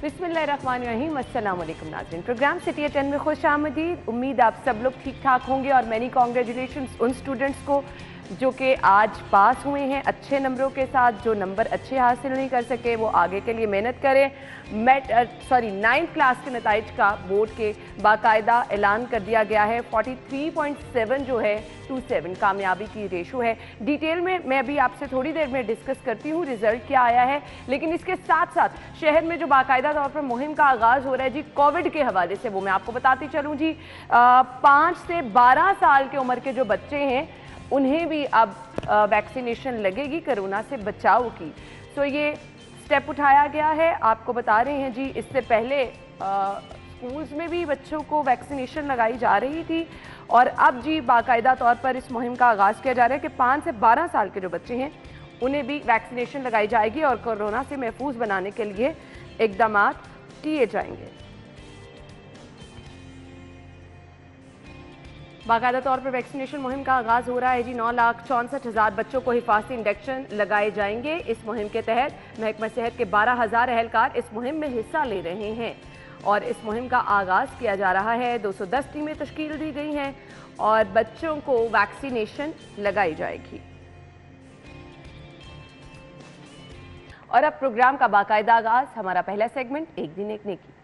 बिस्मिल्लाहिर्रहमानिर्रहीम। अस्सलाम वालेकुम नाज़रीन, प्रोग्राम सिटी एट 10 में खुश आमदीद। उम्मीद आप सब लोग ठीक ठाक होंगे और मैनी कॉन्ग्रेचुलेशंस उन स्टूडेंट्स को जो कि आज पास हुए हैं अच्छे नंबरों के साथ। जो नंबर अच्छे हासिल नहीं कर सके वो आगे के लिए मेहनत करें। 9th क्लास के नताइज का बोर्ड के बाकायदा ऐलान कर दिया गया है। 43.7 जो है 27 कामयाबी की रेशो है। डिटेल में मैं अभी आपसे थोड़ी देर में डिस्कस करती हूँ रिजल्ट क्या आया है, लेकिन इसके साथ साथ शहर में जो बाकायदा तौर पर मुहिम का आगाज़ हो रहा है जी कोविड के हवाले से, वो मैं आपको बताती चलूँ जी। 5 से 12 साल की उम्र के जो बच्चे हैं उन्हें भी अब वैक्सीनेशन लगेगी कोरोना से बचाव की। तो ये स्टेप उठाया गया है, आपको बता रहे हैं जी। इससे पहले स्कूल्स में भी बच्चों को वैक्सीनेशन लगाई जा रही थी और अब जी बाकायदा तौर पर इस मुहिम का आगाज़ किया जा रहा है कि 5 से 12 साल के जो बच्चे हैं उन्हें भी वैक्सीनेशन लगाई जाएगी और कोरोना से महफूज बनाने के लिए इकदाम किए जाएंगे। बाकायदा तौर पर वैक्सीनेशन मुहिम का आगाज़ हो रहा है जी। 9,64,000 बच्चों को हिफाजती इंजेक्शन लगाए जाएंगे। इस मुहिम के तहत महकमा सेहत के 12,000 एहलकार इस मुहिम में हिस्सा ले रहे हैं और इस मुहिम का आगाज़ किया जा रहा है। 210 टीमें तश्कील दी गई हैं और बच्चों को वैक्सीनेशन लगाई जाएगी। और अब प्रोग्राम का बाकायदा आगाज़, हमारा पहला सेगमेंट एक दिन एक नेकी।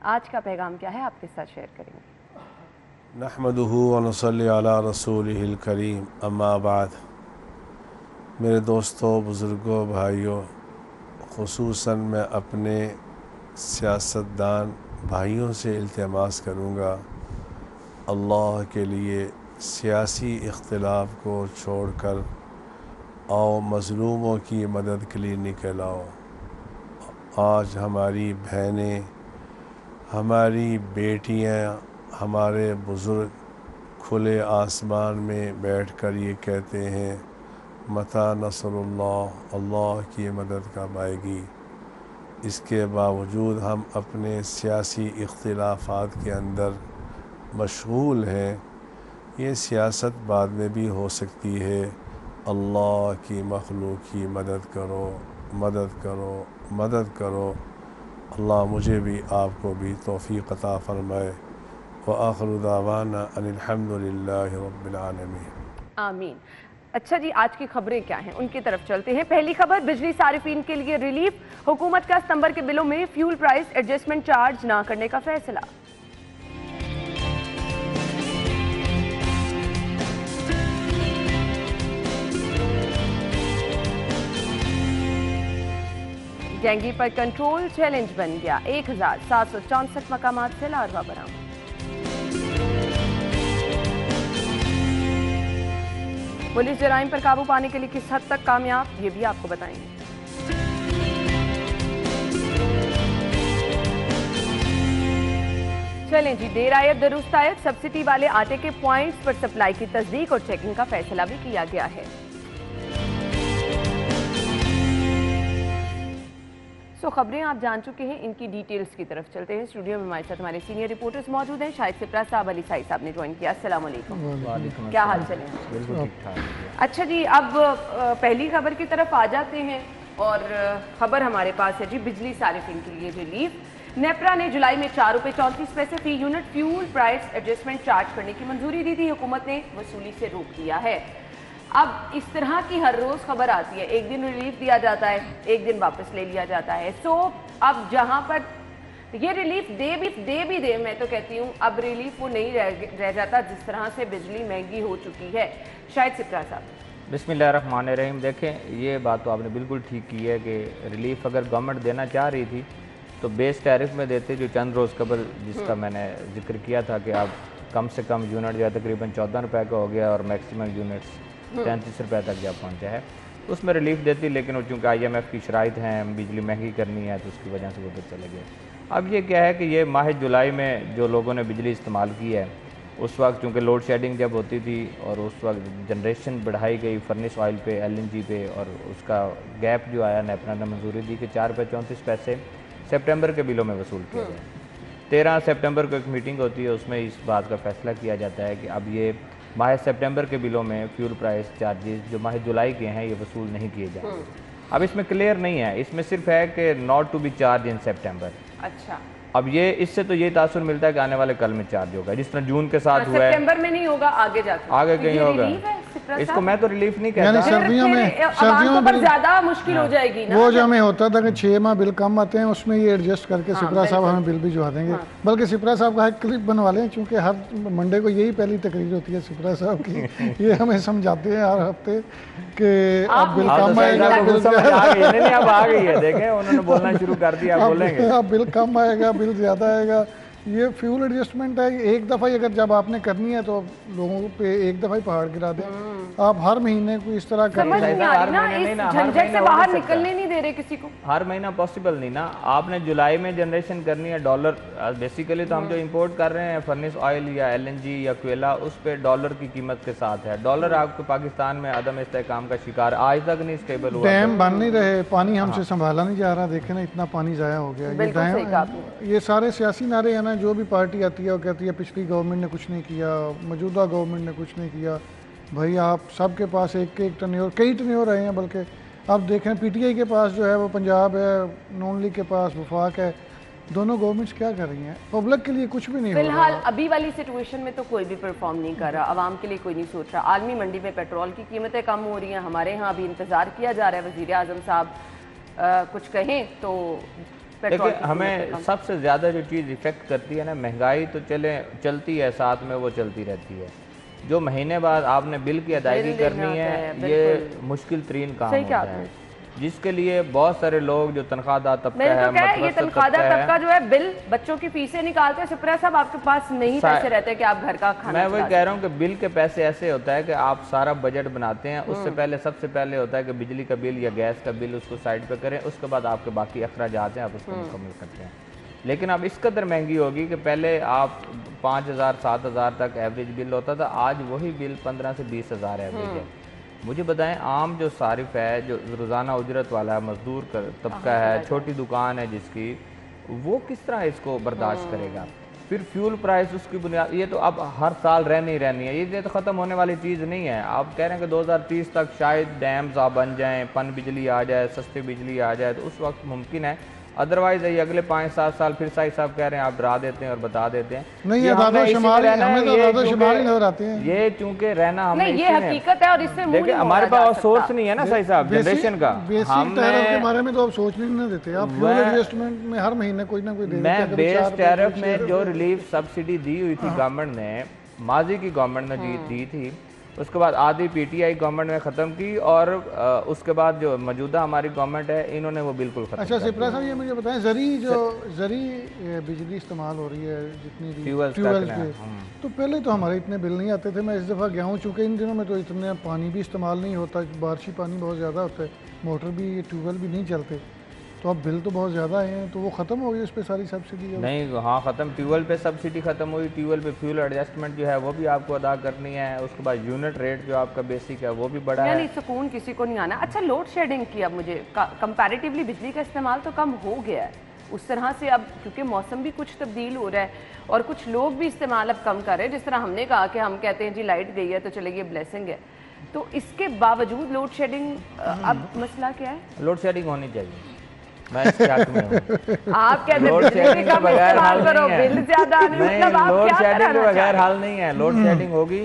आज का पैगाम क्या है आपके साथ शेयर करेंगे। नहमदुहु व नसल्ली अला रसूलिहिल करीम, अम्मा बाद। मेरे दोस्तों, बुज़ुर्गों, भाइयों, ख़ुसूसन मैं अपने सियासतदान भाइयों से इल्तिमास करूँगा, अल्लाह के लिए सियासी इख्तिलाफ़ को छोड़कर आओ मज़लूमों की मदद के लिए निकल आओ। आज हमारी बहनें, हमारी बेटियां, हमारे बुज़ुर्ग खुले आसमान में बैठकर ये कहते हैं मता नसरुल्लाह, अल्लाह की मदद कब आएगी। इसके बावजूद हम अपने सियासी इख्तिलाफ़ात के अंदर मशगूल हैं। ये सियासत बाद में भी हो सकती है। अल्लाह की मखलूक की मदद करो, मदद करो, मदद करो। अल्लाह मुझे भी आपको भी तौफ़ीक़ अता फ़रमाए। व आखिरु दावाना अनिल हम्दुलिल्लाहि रब्बिल आलमीन। आमीन। अच्छा जी, आज की खबरें क्या हैं उनकी तरफ चलते हैं। पहली खबर, बिजली सारिफीन के लिए रिलीफ। हुकूमत का सितंबर के बिलों में फ्यूल प्राइस एडजस्टमेंट चार्ज ना करने का फैसला। डेंगू पर कंट्रोल चैलेंज बन गया। 1,764 मकामात से लार्वा बरामद। पुलिस जराइम पर काबू पाने के लिए किस हद तक कामयाब, ये भी आपको बताएंगे। चलें जी, देर आयत दुरुस्त आयत। सब्सिडी वाले आटे के पॉइंट्स पर सप्लाई की तस्दीक और चेकिंग का फैसला भी किया गया है। खबरें आप जान चुके हैं, इनकी डिटेल्स की तरफ चलते हैं। स्टूडियो में हमारे साथ हमारे सीनियर रिपोर्टर्स मौजूद हैं। शाहिद सिप्रा साहब, अली साई साहब ने ज्वाइन किया। अस्सलाम वालेकुम, क्या हाल चल है? बिल्कुल ठीक ठाक। अच्छा जी, अब पहली खबर की तरफ आ जाते हैं और खबर हमारे पास है जी बिजली सारिफिन के लिए रिलीफ। नेपरा ने जुलाई में 4 रुपये 34 पैसे फी unit fuel price adjustment charge करने की मंजूरी दी थी। हुकूमत ने वसूली से रोक दिया है। अब इस तरह की हर रोज़ खबर आती है, एक दिन रिलीफ दिया जाता है, एक दिन वापस ले लिया जाता है। सो अब जहां पर ये रिलीफ दे, मैं तो कहती हूँ अब रिलीफ वो नहीं रह जाता जिस तरह से बिजली महंगी हो चुकी है। शायद सिप्रा साहब। बिस्मिल्लाहिर्रहमानिर्रहीम। देखें, ये बात तो आपने बिल्कुल ठीक की है कि रिलीफ अगर गवर्नमेंट देना चाह रही थी तो बेस टैरिफ में देते, जो चंद रोज़ कबल जिसका मैंने जिक्र किया था कि अब कम से कम यूनिट जो है तकरीबन 14 रुपये का हो गया और मैक्सिमम यूनिट्स 33 रुपये तक जा पहुँचा है, उसमें रिलीफ देती। लेकिन वो चूँकि IMF की शराइत हैं, बिजली महंगी करनी है, तो उसकी वजह से वो उधर चले गए। अब ये क्या है कि ये माह जुलाई में जो लोगों ने बिजली इस्तेमाल की है, उस वक्त चूँकि लोड शेडिंग जब होती थी और उस वक्त जनरेशन बढ़ाई गई फर्नेस ऑयल पे, LNG पे, और उसका गैप जो आया, नेपरा ने मंजूरी दी कि 4 रुपये 34 पैसे सितंबर के बिलों में वसूल किया जाए। 13 सितंबर को एक मीटिंग होती है, उसमें इस बात का फैसला किया जाता है कि अब ये माह सितंबर के बिलों में फ्यूल प्राइस चार्जेस जो माह जुलाई के हैं ये वसूल नहीं किए जाएंगे। अब इसमें क्लियर नहीं है, इसमें सिर्फ है कि not to be charge in September. अच्छा, अब ये इससे तो ये तासुर मिलता है कि आने वाले कल में चार्ज होगा, जिस तरह जून के साथ हुआ है। सितंबर में नहीं होगा, आगे जाकर आगे कहीं होगा। इसको मैं तो रिलीफ नहीं कहता। सर्दियों में पर ज्यादा मुश्किल हो जाएगी ना। वो जो हमें होता था कि 6 माह बिल कम आते हैं, उसमें ये एडजस्ट करके सिपरा साहब हमें बिल भिजवा देंगे। बल्कि सिपरा साहब का एक क्लिप बनवा लें, क्योंकि हर मंडे को यही पहली तकरीर होती है सिपरा साहब की। ये हमें समझाते हैं हर हफ्ते कि अब बिल कम आएगा, अब आ गई है, देखें उन्होंने बोलना शुरू कर दिया, बोलेंगे अब बिल कम आएगा, बिल ज़्यादा आएगा। ये फ्यूल एडजस्टमेंट है, एक दफ़ा ही अगर जब आपने करनी है तो लोगों पे एक दफ़ा ही पहाड़ गिरा दें। आप हर महीने को इस तरह कर समझ नहीं आ रही ना, इस झंझट से बाहर निकलने नहीं दे रहे किसी को। हर महीना पॉसिबल नहीं ना। आपने जुलाई में जनरेशन करनी है डॉलर, बेसिकली तो हम जो इंपोर्ट कर रहे हैं फर्नेस ऑयल या एलएनजी या कोयला, उस पर डॉलर की कीमत के साथ है। डॉलर आपको पाकिस्तान में अदम इस्तेहकाम का शिकार आज तक नहीं स्टेबल हुआ। डैम बन नहीं रहे, पानी हमसे संभाला नहीं जा रहा। देखे ना, इतना पानी ज़ाया हो गया। ये सारे सियासी नारे हैं ना, जो भी पार्टी आती है वो कहती है पिछली गवर्नमेंट ने कुछ नहीं किया, मौजूदा गवर्नमेंट ने कुछ नहीं किया। भाई आप सबके पास एक एक टन्योर, कई टन्योर रहे हैं। बल्कि आप देखें पीटीआई के पास जो है वो पंजाब है, नून लीग के पास वफाक है। दोनों गवर्नमेंट्स क्या कर रही हैं? पब्लिक के लिए कुछ भी नहीं हो रहा। फिलहाल अभी वाली सिचुएशन में तो कोई भी परफॉर्म नहीं कर रहा, आवाम के लिए कोई नहीं सोच रहा। आलमी मंडी में पेट्रोल की कीमतें कम हो रही हैं, हमारे यहाँ अभी इंतज़ार किया जा रहा है वज़ीर आज़म साहब कुछ कहें तो। देखिए, हमें सबसे ज़्यादा जो चीज़ इफ़ेक्ट करती है ना, महंगाई तो चलती है, साथ में वो चलती रहती है। जो महीने बाद आपने बिल की अदायगी करनी है, ये मुश्किल तरीन काम होता है, जिसके लिए बहुत सारे लोग जो तनख्वाहदार तबका है, ये तनख्वाहदार तबका जो है बिल बच्चों की फीसें निकालते हैं। सिपरा साहब आपके पास नहीं पैसे रहते कि आप घर का खाना। मैं वही कह रहा हूँ कि बिल के पैसे ऐसे होता है कि आप सारा बजट बनाते हैं, उससे पहले सबसे पहले होता है कि बिजली का बिल या गैस का बिल उसको साइड पे करें, उसके बाद आपके बाकी अखराजात हैं आप उसको मुकम्मल करते हैं। लेकिन अब इस कदर महंगी होगी कि पहले आप 5,000 7,000 तक एवरेज बिल होता था, आज वही बिल 15 से 20,000 एवरेज है। मुझे बताएं, आम जो सारिफ है, जो रोज़ाना उजरत वाला है, मजदूर तबका है, छोटी दुकान है जिसकी, वो किस तरह इसको बर्दाश्त करेगा? फिर फ्यूल प्राइस उसकी बुनियाद, ये तो अब हर साल रहनी है, ये तो ख़त्म होने वाली चीज़ नहीं है। आप कह रहे हैं कि 2030 तक शायद डैम्स आप बन जाएँ, पन बिजली आ जाए, सस्ती बिजली आ जाए, तो उस वक्त मुमकिन है। अदरवाइज ये अगले 5-7 साल फिर साहिब साहब कह रहे हैं, आप डरा देते हैं और बता देते हैं। नहीं, ये दादा शुमारी नजर आते हैं। ये चूंकि रहना हमें नहीं, ये हकीकत है और इससे देखिए हमारे पास सोर्स नहीं है ना साहिब साहब जनरेशन का। बेसिक टैरिफ के बारे में तो आप सोचने नहीं देते। आप फ्यूल एडजस्टमेंट में हर महीने कोई ना कोई दे देते हैं। मैं बेस टैरिफ में जो रिलीफ सब्सिडी दी हुई थी गवर्नमेंट ने, माजी की गवर्नमेंट ने दी थी, उसके बाद आधी पीटीआई गवर्नमेंट ने ख़त्म की और उसके बाद जो मौजूदा हमारी गवर्नमेंट है इन्होंने वो बिल्कुल ख़त्म। अच्छा सिपरा साहब, ये मुझे बताएं, जरी बिजली इस्तेमाल हो रही है जितनी फ्यूल के, तो पहले तो हमारे इतने बिल नहीं आते थे। मैं इस दफ़ा गया हूँ, चूँकि इन दिनों में तो इतने पानी भी इस्तेमाल नहीं होता, बारिशी पानी बहुत ज़्यादा होता है, मोटर भी ट्यूबवेल भी नहीं चलते, तो अब बिल तो बहुत ज़्यादा आए हैं। तो वो ख़त्म हो गई उस पर सारी सब्सिडी? नहीं, हाँ ख़त्म। ट्यूबवेल पे सब्सिडी ख़त्म हुई, ट्यूबवेल पे फ्यूल एडजस्टमेंट जो है वो भी आपको अदा करनी है। उसके बाद यूनिट रेट जो आपका बेसिक है वो भी बढ़ा है। सुकून किसी को नहीं आना। अच्छा, लोड शेडिंग की अब मुझे कंपैरेटिवली बिजली का इस्तेमाल तो कम हो गया है उस तरह से अब, क्योंकि मौसम भी कुछ तब्दील हो रहा है और कुछ लोग भी इस्तेमाल अब कम कर रहे हैं। जिस तरह हमने कहा कि हम कहते हैं जी लाइट गई है तो चले ये ब्लेसिंग है, तो इसके बावजूद लोड शेडिंग अब मसला क्या है? लोड शेडिंग होनी चाहिए, मैं इस हक में हूं। आप कहते हैं लोड शेडिंग के बगैर हल नहीं है। बिल ज्यादा आने, मतलब आप लोड क्या शेडिंग के बगैर हल नहीं है। लोड शेडिंग होगी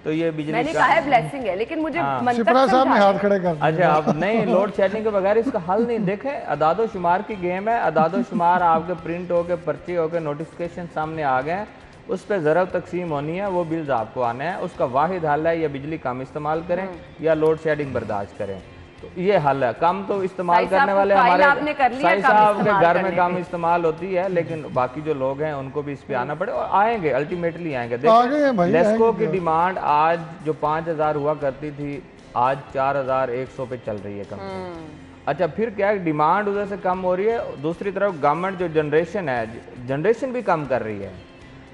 तो ये बिजली, मैंने कहा है ब्लेसिंग है, लेकिन मुझे सिपरा साहब ने हाथ खड़े कर दिए। अच्छा, आप नहीं, लोड शेडिंग के बगैर इसका हल नहीं। देखें, अदादो शुमार की गेम है, अदादो शुमार आपके प्रिंट होके, पर्चे होके, नोटिफिकेशन सामने आ गए, उस पर ज़रब तकसीम होनी है, वो बिल्स आपको आने हैं। उसका वाहिद हल है या बिजली कम इस्तेमाल करें या लोड शेडिंग बर्दाश्त करें। तो ये हल है। कम तो इस्तेमाल करने वाले हमारे साईं साहब के घर में कम इस्तेमाल होती है, लेकिन बाकी जो लोग हैं उनको भी इस पे आना पड़े और आएंगे, अल्टीमेटली आएंगे। देखो, लेस्को की डिमांड आज जो 5,000 हुआ करती थी, आज 4,100 पे चल रही है कम से कम। अच्छा, फिर क्या है, डिमांड उधर से कम हो रही है, दूसरी तरफ गवर्नमेंट जो जनरेशन है, जनरेशन भी कम कर रही है।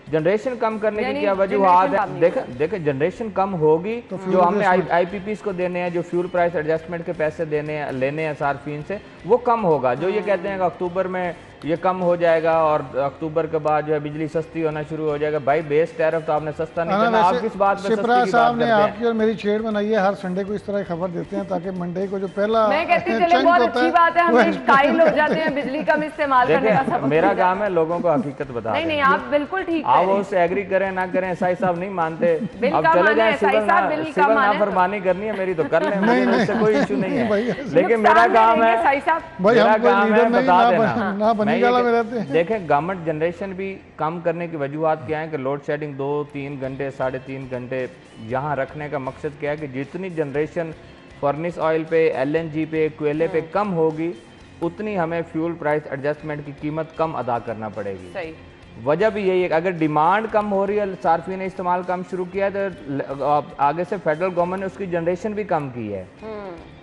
जनरेशन कम करने की क्या वजूहत है? देखें जनरेशन कम होगी तो जो हमने आईपीपीस को देने हैं, जो फ्यूल प्राइस एडजस्टमेंट के पैसे देने हैं, लेने हैं सार्फिन से, वो कम होगा। जो ये कहते हैं कि अक्टूबर में ये कम हो जाएगा और अक्टूबर के बाद जो है बिजली सस्ती होना शुरू हो जाएगा। भाई बेस टैरिफ तो आपने सस्ता नहीं करना, आप किस बात पे शिप्रा साहब ने आपकी और मेरी छेड़ बनाई है, हर संडे को इस तरह खबर देते हैं ताकि मंडे को जो पहला मैं कहती हूं चले बहुत अच्छी बात है, हम कायल हो जाते हैं बिजली कम इस्तेमाल करने का सबक। मेरा काम है लोगों को हकीकत बता। नहीं नहीं, आप बिल्कुल ठीक आप उससे एग्री करें ना करें, एसआई साहब नहीं मानते, अब चले जाए सिविल नाफरमानी करनी है मेरी तो कर लें, उससे कोई इशू नहीं है। लेकिन मेरा काम है, मेरा काम है बता देना। देखें गवर्नमेंट जनरेशन भी कम करने की वजूहत क्या है कि लोड शेडिंग 2-3 घंटे 3.5 घंटे यहाँ रखने का मकसद क्या है कि जितनी जनरेशन फर्निस ऑयल पे, LNG पे, कोयले पे कम होगी उतनी हमें फ्यूल प्राइस एडजस्टमेंट की कीमत कम अदा करना पड़ेगी। सही। वजह भी यही है कि अगर डिमांड कम हो रही है, सार्फिन ने इस्तेमाल कम शुरू किया है तो आगे से फेडरल गवर्नमेंट ने उसकी जनरेशन भी कम की है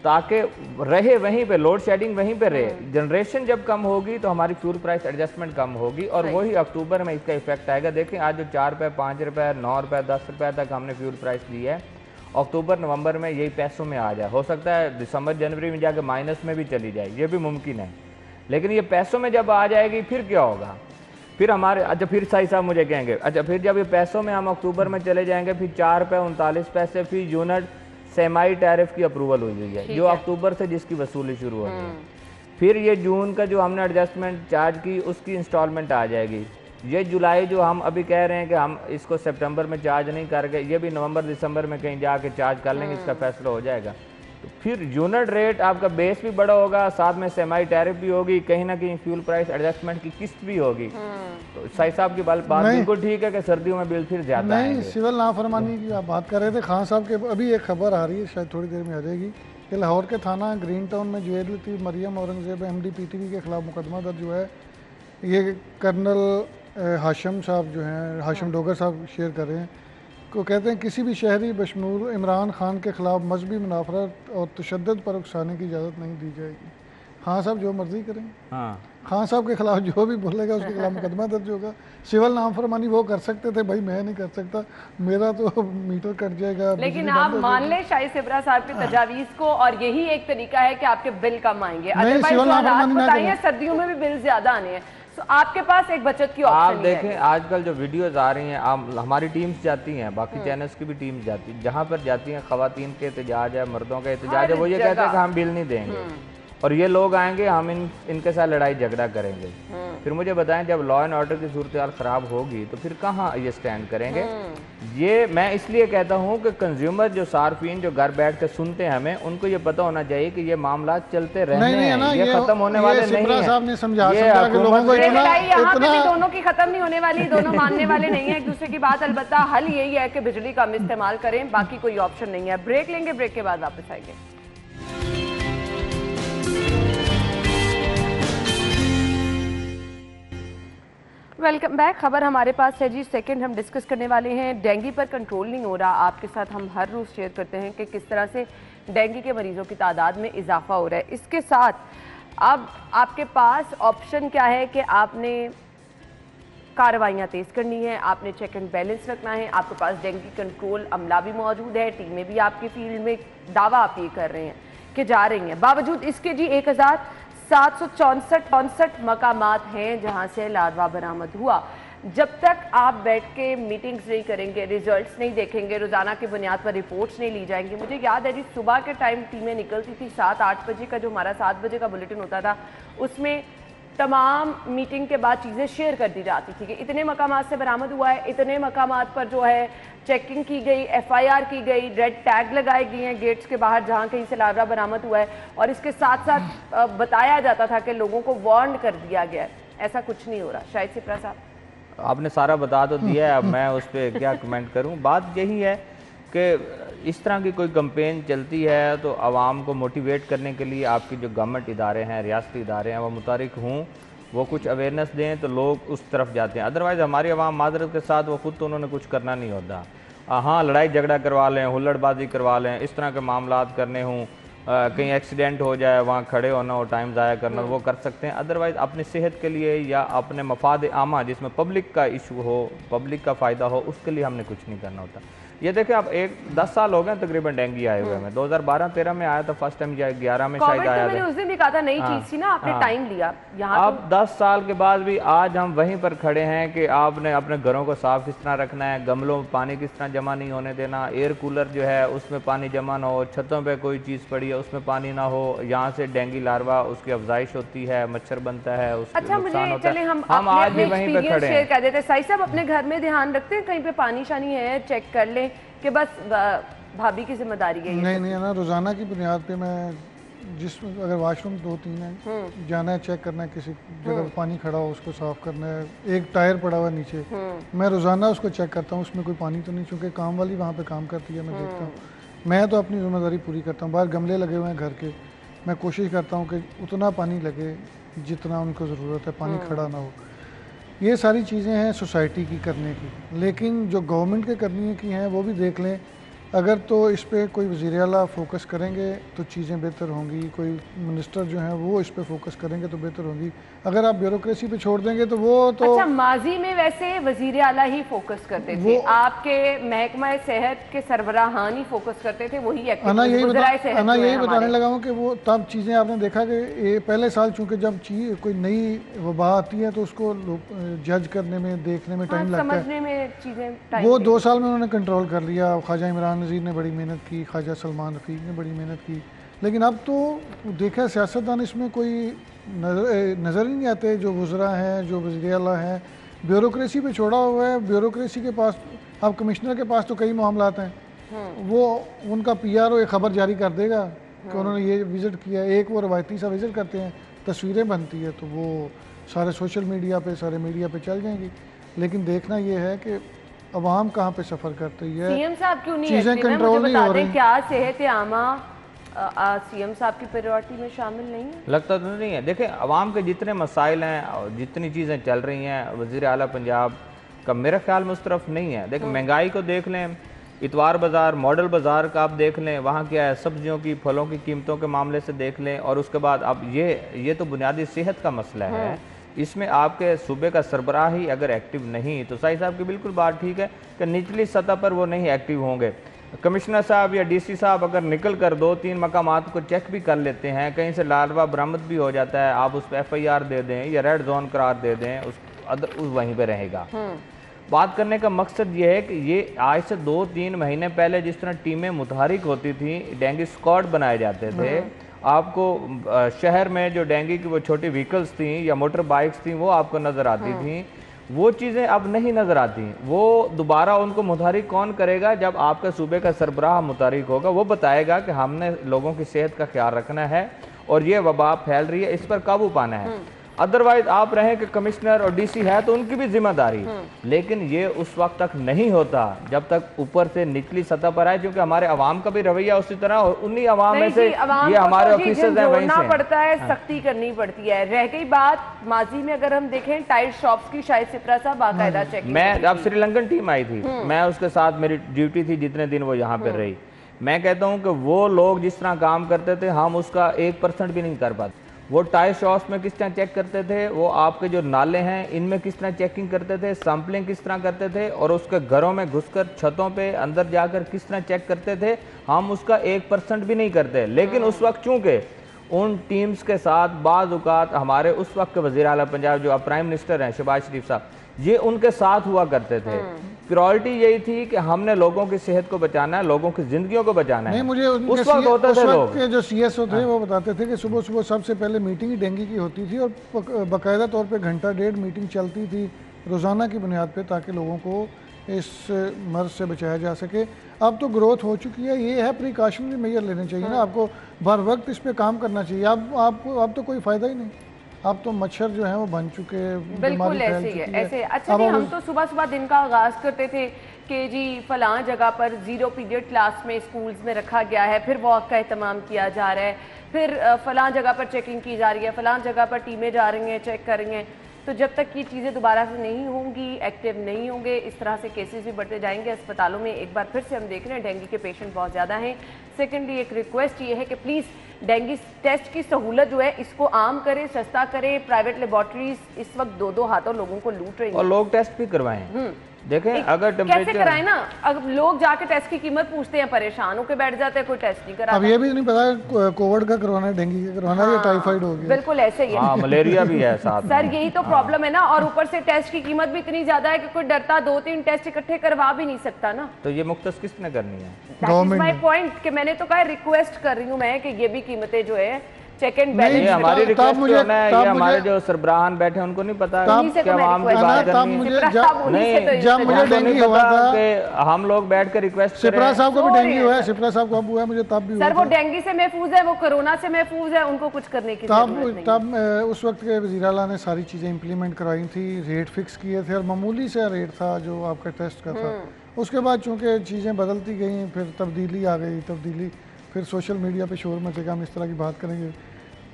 ताकि रहे वहीं पे, लोड शेडिंग वहीं पे रहे। जनरेशन जब कम होगी तो हमारी फ्यूल प्राइस एडजस्टमेंट कम होगी और वही अक्टूबर में इसका इफेक्ट आएगा। देखें आज जो 4 रुपये, 5 रुपये, 9 रुपये, 10 रुपये तक हमने फ्यूल प्राइस दी है, अक्टूबर नवंबर में यही पैसों में आ जाए। हो सकता है दिसंबर जनवरी में जाके माइनस में भी चली जाए, ये भी मुमकिन है, लेकिन ये पैसों में जब आ जाएगी फिर क्या होगा? फिर हमारे अच्छा फिर सही साहब मुझे कहेंगे अच्छा फिर जब ये पैसों में हम अक्टूबर में चले जाएंगे फिर 4 रुपये 39 पैसे फी यूनिट सेमाई टैरिफ की अप्रूवल हुई है जो अक्टूबर से जिसकी वसूली शुरू होती है। फिर ये जून का जो हमने एडजस्टमेंट चार्ज की उसकी इंस्टॉलमेंट आ जाएगी। ये जुलाई जो हम अभी कह रहे हैं कि हम इसको सितंबर में चार्ज नहीं करके, ये भी नवंबर दिसंबर में कहीं जाके चार्ज कर लेंगे, इसका फैसला हो जाएगा। तो फिर यूनिट रेट आपका बेस भी बड़ा होगा, साथ में सेमाई टैरिफ भी होगी, कहीं ना कहीं फ्यूल प्राइस एडजस्टमेंट की किस्त भी होगी। तो साई साहब की बात बिल्कुल ठीक है कि सर्दियों में बिल फिर ज्यादा नहीं। सिविल नाफरमानी की आप बात कर रहे थे, खान साहब के अभी एक खबर आ रही है, शायद थोड़ी देर में आ जाएगी, कि लाहौर के थाना ग्रीन टाउन में जो लतीफ़ मरियम औरंगजेब MD-PTV के खिलाफ मुकदमा दर्ज हुआ है। ये कर्नल हाशिम साहब जो हैं, हाशिम डोगर साहब शेयर कर रहे हैं, को कहते हैं किसी भी शहरी बशमूल इमरान खान के खिलाफ मजहबी मुनाफरत और तशद्दुद पर उकसाने की इजाज़त नहीं दी जाएगी। खान साहब जो मर्जी करें, खान साहब के खिलाफ जो भी बोलेगा उसके खिलाफ मुकदमा दर्ज होगा। सिविल नाफरमानी वो कर सकते थे, भाई मैं नहीं कर सकता, मेरा तो मीटर कट जाएगा। लेकिन आप मान लें शाहिद शिप्रा साहब की तजावीज़ को, और यही एक तरीका है कि आपके बिल कम आएंगे। अदरवाइज सर्दियों में भी बिल ज्यादा आने हैं, तो आपके पास एक बचत की ऑप्शन आप देखें आजकल जो वीडियोस आ रही हैं, हमारी टीम्स जाती हैं, बाकी चैनल्स की भी टीम्स जाती हैं, जहाँ पर जाती हैं खवातीन के एहतजाज है, मर्दों का एहतजाज है, वो ये कहते हैं कि हम बिल नहीं देंगे और ये लोग आएंगे, हम इनके साथ लड़ाई झगड़ा करेंगे। फिर मुझे बताएं जब लॉ एंड ऑर्डर की सूरत हाल ख़राब होगी तो फिर कहाँ ये स्टैंड करेंगे? ये मैं इसलिए कहता हूँ कि कंज्यूमर जो सार्फिन जो घर बैठ कर सुनते हैं, हमें उनको ये पता होना चाहिए कि ये मामला चलते रहने हैं, ये खत्म होने वाले नहीं है। यहाँ पे भी दोनों की खत्म नहीं होने वाली, दोनों मानने वाले नहीं है एक दूसरे की बात। अलबत्ता हल यही है कि बिजली कम इस्तेमाल करें, बाकी कोई ऑप्शन नहीं है। ब्रेक लेंगे, ब्रेक के बाद वापस आएंगे। Welcome back. खबर हमारे पास है जी, सेकंड हम डिस्कस करने वाले हैं डेंगू पर कंट्रोल नहीं हो रहा। आपके साथ हम हर रोज़ शेयर करते हैं कि किस तरह से डेंगू के मरीजों की तादाद में इजाफा हो रहा है। इसके साथ अब आपके पास ऑप्शन क्या है कि आपने कार्रवाइयाँ तेज़ करनी है, आपने चेक एंड बैलेंस रखना है, आपके पास डेंगू कंट्रोल अमला भी मौजूद है, टीमें भी आपकी फील्ड में दावा आप ये कर रहे हैं कि जा रही हैं। बावजूद इसके जी 1764 मकामात हैं जहां से लार्वा बरामद हुआ। जब तक आप बैठ के मीटिंग्स नहीं करेंगे, रिजल्ट्स नहीं देखेंगे, रोज़ाना की बुनियाद पर रिपोर्ट्स नहीं ली जाएंगी। मुझे याद है जी सुबह के टाइम टीमें निकलती थी 7-8 बजे का, जो हमारा 7 बजे का बुलेटिन होता था, उसमें तमाम मीटिंग के बाद चीज़ें शेयर कर दी जाती थी कि इतने मकामात से बरामद हुआ है, इतने मकामात पर जो है चेकिंग की गई, FIR की गई, रेड टैग लगाए गए हैं गेट्स के बाहर जहां कहीं से लार्वा बरामद हुआ है, और इसके साथ साथ बताया जाता था कि लोगों को वार्न कर दिया गया है। ऐसा कुछ नहीं हो रहा। शाहिद शिप्रा साहब आपने सारा बता तो दिया है, अब मैं उस पर क्या कमेंट करूं। बात यही है कि इस तरह की कोई कैंपेन चलती है तो आवाम को मोटिवेट करने के लिए आपकी जो गवर्नमेंट इदारे हैं, रियासती इदारे हैं, वो मुतहरिक हों, वो कुछ अवेयरनेस दें तो लोग उस तरफ जाते हैं। अदरवाइज़ हमारी आवाम माजरत के साथ वो खुद तो उन्होंने कुछ करना नहीं होता। हाँ लड़ाई झगड़ा करवा लें, हुल्लड़बाजी करवा लें, इस तरह के मामलात करने हों, कहीं एक्सीडेंट हो जाए वहाँ खड़े होना हो, टाइम ज़ाया करना, वो कर सकते हैं। अदरवाइज़ अपनी सेहत के लिए या अपने मफाद आमा जिसमें पब्लिक का इशू हो, पब्लिक का फ़ायदा हो, उसके लिए हमने कुछ नहीं करना होता। ये देखिए आप 10 साल हो गए तकरीबन डेंगू आए हुए में। 2012-13 में आया था फर्स्ट टाइम, 11 में शायद आया था। मैंने उस दिन भी कहा था नई चीज थी ना, आपने टाइम लिया। यहाँ अब 10 साल के बाद भी आज हम वहीं पर खड़े हैं कि आपने अपने घरों को साफ किस तरह रखना है, गमलों में पानी किस तरह जमा नहीं होने देना, एयर कूलर जो है उसमें पानी जमा ना हो, छतों पे कोई चीज़ पड़ी है उसमें पानी ना हो, यहाँ से डेंगू लार्वा उसकी अफजाइश होती है, मच्छर बनता है, उसका नुकसान होता है। हम आज भी वहीं पे खड़े हैं। कह देते साई साहब अपने घर में ध्यान रखते हैं, कहीं पे पानी शानी है चेक कर लें कि बस भाभी की जिम्मेदारी है? नहीं ना, रोजाना की बुनियाद पे मैं अगर वॉशरूम 2-3 है, जाना है चेक करना है, किसी जगह पानी खड़ा हो उसको साफ करना है, एक टायर पड़ा हुआ नीचे, मैं रोजाना उसको चेक करता हूँ उसमें कोई पानी तो नहीं, चूँकि काम वाली वहाँ पे काम करती है, मैं देखता हूँ। मैं तो अपनी जिम्मेदारी पूरी करता हूँ। बाहर गमले लगे हुए हैं घर के, मैं कोशिश करता हूँ कि उतना पानी लगे जितना उनको ज़रूरत है, पानी खड़ा ना हो। ये सारी चीज़ें हैं सोसाइटी की करने की, लेकिन जो गवर्नमेंट के करने की हैं वो भी देख लें। अगर तो इस पे कोई वज़ीर आला फोकस करेंगे तो चीज़ें बेहतर होंगी, कोई मिनिस्टर जो हैं वो इस पे फोकस करेंगे तो बेहतर होंगी। अगर आप ब्यूरोक्रेसी पे छोड़ देंगे तो वो तो अच्छा, माजी में वैसे वज़ीर आला ही फोकस करते थे, आपके महकमा सेहत के सरबराहान ही फोकस करते थे, वही यही बताने लगा हूँ कि वो तब चीज़ें आपने देखा कि ये पहले साल चूँकि जब कोई नई वबा आती है तो उसको जज करने में, देखने में टाइम लगता है। वो 2 साल में उन्होंने कंट्रोल कर लिया। ख्वाजा इमरान नज़ीर ने बड़ी मेहनत की, ख्वाजा सलमान रफ़ीक ने बड़ी मेहनत की, लेकिन अब तो देखा सियासतदान इसमें कोई नज़र ही नहीं आते। जो वज़रा हैं, जो वज़ीर आला हैं, ब्यूरोक्रेसी पे छोड़ा हुआ है। ब्यूरोक्रेसी के पास, अब कमिश्नर के पास तो कई मामलात हैं, वो उनका PRO एक ख़बर जारी कर देगा कि उन्होंने ये विज़िट किया। एक वो रवायती सा विज़िट करते हैं, तस्वीरें बनती है तो वो सारे सोशल मीडिया पे, सारे मीडिया पे चल जाएंगी। लेकिन देखना ये है कि अवाम कहाँ पे सफ़र करती है, सीएम साहब क्यों नहीं चीज़ें कंट्रोल नहीं हो रही। क्या सेहत आमा सीएम साहब की प्रायोरिटी में शामिल नहीं है? लगता तो नहीं है। देखिए अवाम के जितने मसाइल हैं और जितनी चीज़ें चल रही हैं, वज़ीर आला पंजाब का मेरा ख्याल में उस तरफ नहीं है। देखिए महंगाई को देख लें, इतवार बाज़ार, मॉडल बाज़ार का आप देख लें, वहाँ क्या है, सब्जियों की, फलों की कीमतों के मामले से देख लें, और उसके बाद अब ये तो बुनियादी सेहत का मसला है। इसमें आपके सूबे का सरबराह ही अगर एक्टिव नहीं, तो साई साहब की बिल्कुल बात ठीक है कि निचली सतह पर वो नहीं एक्टिव होंगे। कमिश्नर साहब या DC साहब अगर निकल कर 2-3 मकामात को चेक भी कर लेते हैं, कहीं से लार्वा बरामद भी हो जाता है, आप उस पर FIR दे दें या रेड जोन करार दे दें, उस वहीं पे रहेगा। बात करने का मकसद ये है कि ये आज से 2-3 महीने पहले जिस तरह टीमें मुतहरिक होती थी, डेंगू स्क्वाड बनाए जाते थे, आपको शहर में जो डेंगू की वो छोटी व्हीकल्स थी या मोटर बाइक्स थी वो आपको नज़र आती थी, वो चीज़ें अब नहीं नज़र आती। वो दोबारा उनको मुतहरिक कौन करेगा? जब आपके सूबे का सरबराह मुतहरिक होगा, वो बताएगा कि हमने लोगों की सेहत का ख्याल रखना है और ये वबा फैल रही है, इस पर काबू पाना है। अदरवाइज आप रहें कि कमिश्नर और DC है तो उनकी भी जिम्मेदारी, लेकिन ये उस वक्त तक नहीं होता जब तक ऊपर से निचली सतह पर आए, क्योंकि हमारे अवाम का भी रवैया उसी तरह, और उन्हीं अवाम में से ये हमारे ऑफिसर्स हैं, वहीं से पड़ता है, सख्ती करनी पड़ती है। रह गई बात माजी में, अगर हम देखें टाइल शॉप्स की, शायद सिप्रा साहब बाकायदा चेक, मैं अब श्रीलंकन टीम आई थी, मैं उसके साथ, मेरी ड्यूटी थी जितने दिन वो यहाँ पर रही, मैं कहता हूँ कि वो लोग जिस तरह काम करते थे हम उसका 1% भी नहीं कर पाते। वो टायर शॉप्स में किस तरह चेक करते थे, वो आपके जो नाले हैं इनमें किस तरह चेकिंग करते थे, सैम्पलिंग किस तरह करते थे, और उसके घरों में घुसकर छतों पे अंदर जाकर किस तरह चेक करते थे, हम उसका 1% भी नहीं करते। लेकिन उस वक्त चूँकि उन टीम्स के साथ बाज़ औक़ात हमारे उस वक्त के वज़ीर आला पंजाब जो अब प्राइम मिनिस्टर हैं शहबाज शरीफ साहब, ये उनके साथ हुआ करते थे। प्रायोरिटी यही थी कि हमने लोगों की सेहत को बचाना है, लोगों की जिंदगियों को बचाना है। नहीं, मुझे उस वक्त होता थे लोग के जो CSO थे वो बताते थे कि सुबह सुबह सबसे पहले मीटिंग ही डेंगू की होती थी और बाकायदा तौर पे 1.5 घंटा मीटिंग चलती थी रोज़ाना की बुनियाद पे, ताकि लोगों को इस मर्ज से बचाया जा सके। अब तो ग्रोथ हो चुकी है, ये है प्रिकॉशनरी मेजर लेने चाहिए ना, आपको बर वक्त इस पर काम करना चाहिए। अब तो कोई फ़ायदा ही नहीं, अब तो मच्छर जो है वो बन चुके हैं, बिल्कुल ऐसे ही है, ऐसे। अच्छा नहीं, हम तो सुबह सुबह दिन का आगाज करते थे कि जी फलां जगह पर 0 पीरियड क्लास में स्कूल्स में रखा गया है, फिर वॉक का एहतमाम किया जा रहा है, फिर फलां जगह पर चेकिंग की जा रही है, फलां जगह पर टीमें जा रही हैं, चेक कर रही हैं। तो जब तक ये चीज़ें दोबारा से नहीं होंगी, एक्टिव नहीं होंगे, इस तरह से केसेस भी बढ़ते जाएंगे। अस्पतालों में एक बार फिर से हम देख रहे हैं डेंगू के पेशेंट बहुत ज़्यादा हैं। सेकेंडली एक रिक्वेस्ट ये है कि प्लीज़ डेंगू टेस्ट की सहूलत जो है इसको आम करें, सस्ता करें। प्राइवेट लेबॉर्ट्रीज इस वक्त 2-2 हाथों लोगों को लूट रही हैं और लोग टेस्ट भी करवाएं। देखें अगर कैसे टेम्परेचर कराए ना, अब लोग जाके टेस्ट की कीमत पूछते हैं, परेशान होकर बैठ जाते हैं, कोई टेस्ट नहीं कराता। अब ये भी नहीं पता कोविड का करवाना है, डेंगू का करवाना है या टाइफाइड हो गया। बिल्कुल ऐसे ही है। हाँ, मलेरिया भी है साथ सर में। यही तो प्रॉब्लम है ना, और ऊपर से टेस्ट की कीमत भी इतनी ज्यादा है कि कोई डरता 2-3 टेस्ट इकट्ठे करवा भी नहीं सकता ना। तो ये मुख्तस किसने करनी है? दैट इज माय पॉइंट कि मैंने तो कहा रिक्वेस्ट कर रही हूँ मैं कि ये भी कीमतें जो है चेक एंड बैलेंस। ये हमारी रिक्वेस्ट होना है, ये हमारे जो सरबराहान बैठे हैं उनको नहीं पता कि आवाम की बात करनी है। नहीं, जब मुझे डेंगू हुआ था कि हम लोग बैठ कर रिक्वेस्ट करें। सिप्रा साहब को भी डेंगू हुआ है, सिप्रा साहब को अब हुआ है, मुझे तब भी हुआ। सर वो डेंगू से महफूज है, वो कोरोना से महफूज है, उनको कुछ करने की जरूरत नहीं। तब उस वक्त के वज़ीर आला ने सारी चीज़ें इंप्लीमेंट करवाई थी, रेट फिक्स किए थे और मामूली सा रेट था जो आपका टेस्ट का था। उसके बाद चूंकि चीज़ें बदलती गई, फिर तब्दीली आ गई, फिर सोशल मीडिया पे शोर मचेगा, हम इस तरह की बात करेंगे।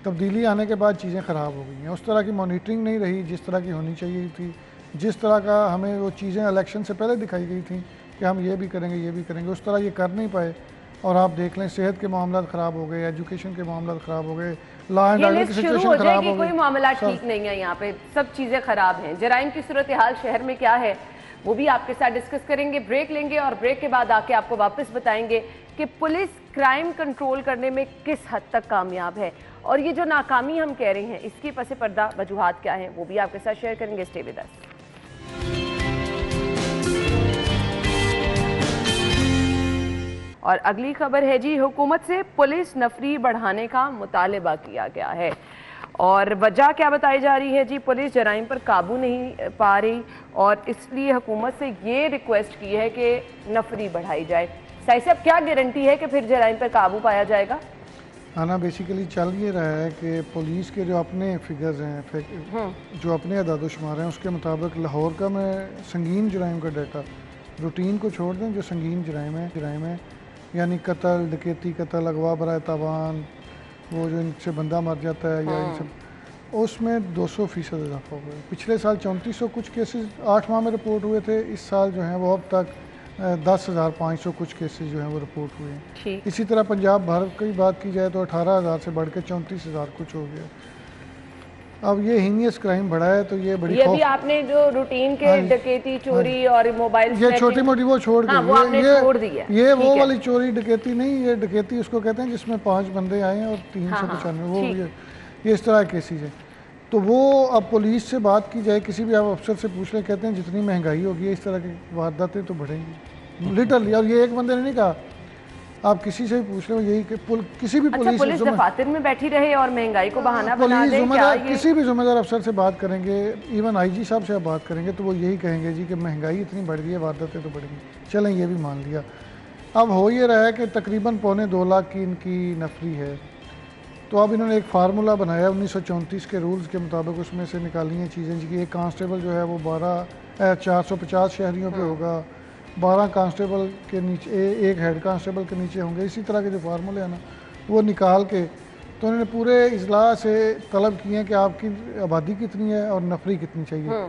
तब्दीली आने के बाद चीज़ें ख़राब हो गई हैं, उस तरह की मॉनिटरिंग नहीं रही जिस तरह की होनी चाहिए थी, जिस तरह का हमें वो चीज़ें इलेक्शन से पहले दिखाई गई थी कि हम ये भी करेंगे, ये भी करेंगे, उस तरह ये कर नहीं पाए। और आप देख लें, सेहत के मामला ख़राब हो गए, एजुकेशन के मामला ख़राब हो गए, लॉ एंड ऑर्डर की सिचुएशन ख़राब हो गई। कोई मामला ठीक नहीं है, यहाँ पे सब चीज़ें ख़राब हैं। जराइम की सूरत हाल शहर में क्या है वो भी आपके साथ डिस्कस करेंगे। ब्रेक लेंगे और ब्रेक के बाद आके आपको वापस बताएंगे कि पुलिस क्राइम कंट्रोल करने में किस हद तक कामयाब है, और ये जो नाकामी हम कह रहे हैं इसकी पसे पर्दा वजूहात क्या है वो भी आपके साथ शेयर करेंगे। स्टे विद अस। और अगली खबर है जी, हुकूमत से पुलिस नफरी बढ़ाने का मुतालबा किया गया है, और वजह क्या बताई जा रही है जी, पुलिस जराइम पर काबू नहीं पा रही और इसलिए हुकूमत से ये रिक्वेस्ट की है कि नफरी बढ़ाई जाए। साई साहब क्या गारंटी है कि फिर जराइम पर काबू पाया जाएगा? आना बेसिकली चल ये रहा है कि पुलिस के जो अपने फिगर्स हैं, जो अपने अदाद-ओ-शुमार हैं, उसके मुताबिक लाहौर का मैं संगीन जराइम का डाटा, रूटीन को छोड़ दें, जो संगीन जराइम है यानी कत्ल, डकैती, कत्ल, अगवा बराए तावान, वो जो इनसे बंदा मर जाता है या इन सब, उसमें 200% इजाफा हुआ है। पिछले साल 3400 कुछ केसेस 8 माह में रिपोर्ट हुए थे, इस साल जो हैं वो अब तक 10,500 कुछ केसेस जो हैं वो रिपोर्ट हुए हैं। इसी तरह पंजाब भर की बात की जाए तो 18,000 से बढ़ के 34,000 कुछ हो गया। अब ये हीनियस क्राइम बढ़ा है तो ये बड़ी ये भी आपने जो रूटीन के डकैती, चोरी और मोबाइल, ये छोटी मोटी वो छोड़ दी, वो आपने छोड़ दी है। ये वो वाली चोरी डकैती नहीं, ये डकैती उसको कहते हैं जिसमें 5 बंदे आए हैं और 395 वो ये इस तरह केसेस है। तो वो अब पुलिस से बात की जाए, किसी भी आप अफसर से पूछ लें, कहते हैं जितनी महंगाई होगी इस तरह की वारदातें तो बढ़ेंगी लिटरली। और ये एक बंदे ने नहीं कहा, आप किसी से भी पूछ लो यही कि किसी भी पुलिस दफातर में बैठी रहे और महंगाई को बहाना बना दे, किसी भी जिम्मेदार अफसर से बात करेंगे, इवन आईजी साहब से आप बात करेंगे तो वो यही कहेंगे जी कि महंगाई इतनी बढ़ गई है, वारदातें तो बढ़ेंगी। चलें ये भी मान लिया। अब हो ये रहा है कि तकरीबन 2.25 लाख की इनकी नफरी है, तो अब इन्होंने एक फार्मूला बनाया 1934 के रूल्स के मुताबिक, उसमें से निकाली हैं चीज़ें जी। एक कांस्टेबल जो है वो 450 शहरियों पे होगा, 12 कांस्टेबल के नीचे, एक हेड कांस्टेबल के नीचे होंगे। इसी तरह के जो फार्मूले हैं ना वो निकाल के तो उन्होंने पूरे इजला से तलब किए हैं कि आपकी आबादी कितनी है और नफरी कितनी चाहिए,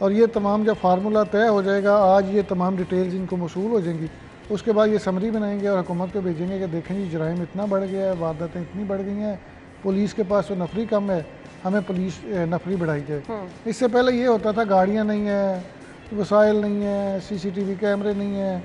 और ये तमाम जब फार्मूला तय हो जाएगा, आज ये तमाम डिटेल्स इनको मौसूल हो जाएंगी, उसके बाद ये समरी बनाएंगे और हुकूमत को भेजेंगे कि देखें जी जराइम इतना बढ़ गया है, वारदातें इतनी बढ़ गई हैं, पुलिस के पास तो नफरी कम है, हमें पुलिस नफरी बढ़ाई जाए। इससे पहले ये होता था गाड़ियाँ नहीं है, वसाइल नहीं है, CCTV कैमरे नहीं है,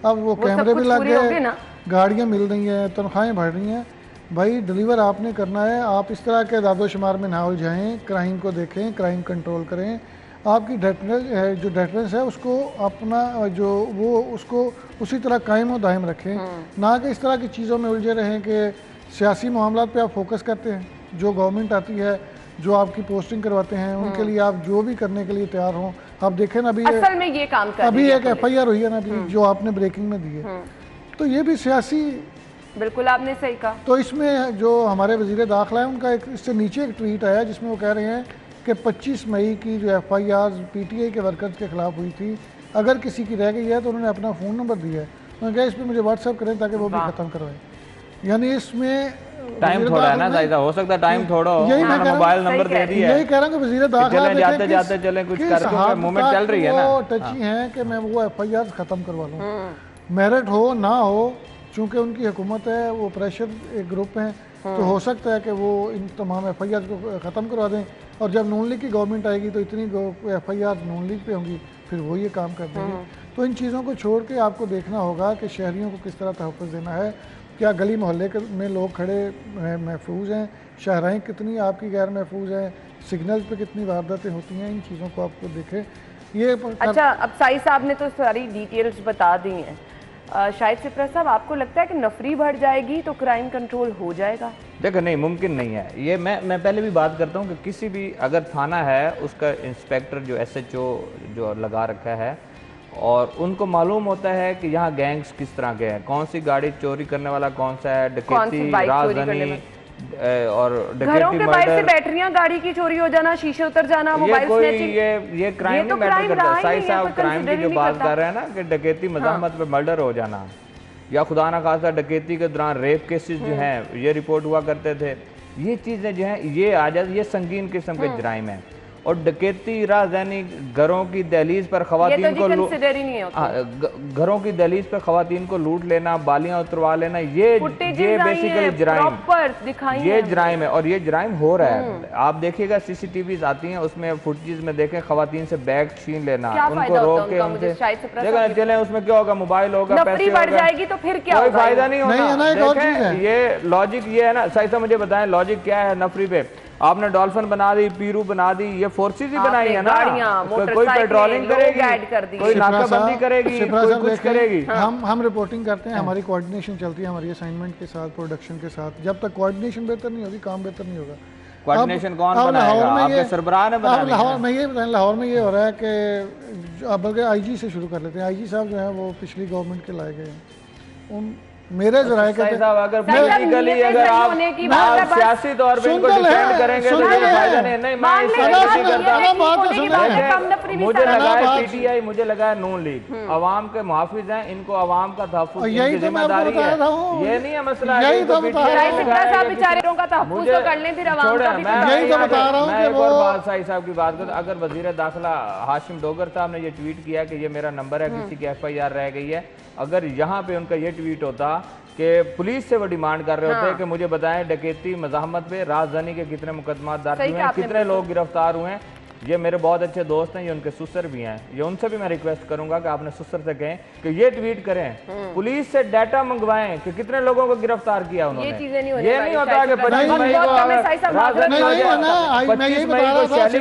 अब वो कैमरे भी लग गए, गाड़ियाँ मिल रही हैं, तनख्वाहें बढ़ रही हैं। भाई डिलीवर आपने करना है, आप इस तरह के दादोशुमार में ना उलझाएं, क्राइम को देखें, क्राइम कंट्रोल करें। आपकी जो डेटरेंस है उसको अपना जो वो उसको उसी तरह कायम और दायम रखें, ना कि इस तरह की चीज़ों में उलझे रहें कि सियासी मामलात पे आप फोकस करते हैं। जो गवर्नमेंट आती है, जो आपकी पोस्टिंग करवाते हैं, उनके लिए आप जो भी करने के लिए तैयार हों। आप देखें ना, अभी असल में ये काम कर अभी एक FIR हुई है ना अभी जो आपने ब्रेकिंग में दी है, तो ये भी सियासी, बिल्कुल आपने सही कहा। तो इसमें जो हमारे वज़ीर दाखिला है उनका इससे नीचे एक ट्वीट आया जिसमें वो कह रहे हैं कि 25 मई की जो FIR PTI के वर्कर्स के खिलाफ हुई थी, अगर किसी की रह गई है तो उन्होंने अपना फ़ोन नंबर दिया है, उन्होंने कहा इस पर मुझे व्हाट्सअप करें ताकि वो भी ख़त्म करवाएं। यानी इसमें टाइम थोड़ा है ना ज़ाहिदा, हो सकता है टाइम थोड़ा हो, यही मैं मोबाइल नंबर दे दिया है, यही कह रहा हूँ कि वज़ीर दाखिला जाते जाते चले कुछ करके मूवमेंट चल रही है ना, टची हैं कि मैं वो FIR ख़त्म करवा लूँ, मेरिट हो ना हो, चूँकि उनकी हुकूमत है, वो प्रेशर एक ग्रुप हैं, तो हो सकता है कि वो इन तमाम FIR को ख़त्म करवा दें, और जब नून लीग की गवर्नमेंट आएगी तो इतनी FIR नून लीग पे होंगी फिर वो ये काम कर देंगे। तो इन चीज़ों को छोड़ के आपको देखना होगा कि शहरियों को किस तरह तहफ़्फ़ुज़ देना है, क्या गली मोहल्ले में लोग खड़े महफूज हैं, शाहराएँ कितनी आपकी गैर महफूज हैं, सिग्नल पे कितनी वारदातें होती हैं, इन चीज़ों को आपको देखे ये। अच्छा, अब साई साहब ने तो सारी डिटेल्स बता दी हैं, शायद सिप्रा साहब आपको लगता है कि नफरी बढ़ जाएगी तो क्राइम कंट्रोल हो जाएगा? देखो नहीं, मुमकिन नहीं है ये। मैं पहले भी बात करता हूँ कि किसी भी अगर थाना है उसका इंस्पेक्टर जो SHO जो लगा रखा है और उनको मालूम होता है कि यहाँ गैंग्स किस तरह के हैं, कौन सी गाड़ी चोरी करने वाला कौन सा है, डकैती, राजधानी और घरों के बाहर से बैटरियां गाड़ी की चोरी हो जाना, शीशे उतर जाना, मोबाइल स्नैचिंग, ये क्राइम नहीं मैटर करता। साई साहब क्राइम की जो बात कर रहे हैं ना कि डकैती मज़ाहमत पे मर्डर हो जाना या खुदा ना खासा डकैती के दौरान रेप केसेस जो हैं ये रिपोर्ट हुआ करते थे, ये चीज़ें जो हैं ये आ जाती, ये संगीन किस्म के जराइम हैं। और डकैती, राजधानी, घरों की दहलीज पर खवातीन को घरों की दहलीज पर खवातीन को लूट लेना, बालियां उतरवा लेना, ये बेसिकली जराइम, ये जराइम है और ये जराइम हो रहा है। आप देखिएगा CCTVs आती हैं, उसमें फुटेज में देखें खवातीन से बैग छीन लेना, उनको रोक के उनसे देखा चले, उसमें क्या होगा, मोबाइल होगा, पैसे बढ़ जाएगी तो फिर क्या, कोई फायदा नहीं होगा। ये लॉजिक ये है ना, सही से मुझे बताएं लॉजिक क्या है नफरी पे? आपने डॉल्फिन बना दी, पीरू बना दी, ये फोर्सेस ही बनाई है ना, कोई पेट्रोलिंग करेगी, कोई नाकाबंदी करेगी, कोई कुछ करेगी। हम रिपोर्टिंग करते हैं, हमारी कोऑर्डिनेशन चलती है हमारी असाइनमेंट के साथ, प्रोडक्शन के साथ। जब तक कोऑर्डिनेशन बेहतर नहीं होगी काम बेहतर नहीं होगा। कोऑर्डिनेशन कौन बनाएगा? आपके सरबराह ने बनाया। लाहौर में ये बताएं, लाहौर में ये हो रहा है कि अब बल्कि IG से शुरू कर लेते हैं। IG साहब जो है वो पिछली गवर्नमेंट के लाए गए हैं। उन मेरे जराए कहते हैं अगर पॉलिटिकली अगर आप सियासी तौर पे इनको डिफेंड करेंगे तो कोई फायदा नहीं। नहीं, मुझे लगा है PTI, मुझे लगा है नून लीग अवाम के मुहाफिज हैं, इनको अवाम का तहफ्फुज़ की जिम्मेदारी है। ये नहीं है मसला, यही तो बता रहा हूं। मैं एक और बात साई साहब की बात करूं, अगर वजीर दाखिला हाशिम डोगर साहब ने ये ट्वीट किया कि ये मेरा नंबर है, किसी की FIR रह गई है, अगर यहाँ पे उनका ये ट्वीट होता कि पुलिस से वो डिमांड कर रहे होते हैं कि मुझे बताएं डकैती, मज़ाहमत पे, राजधानी के कितने मुकदमा दर्ज हुए हैं, कितने लोग गिरफ्तार हुए हैं। ये मेरे बहुत अच्छे दोस्त हैं, ये उनके सुसर भी हैं, ये उनसे भी मैं रिक्वेस्ट करूंगा कि आपने सुसर से कहें कि ये ट्वीट करें, पुलिस से डाटा मंगवाएं कि कितने लोगों को गिरफ्तार किया उन्होंने। ये नहीं होता कि 25 मई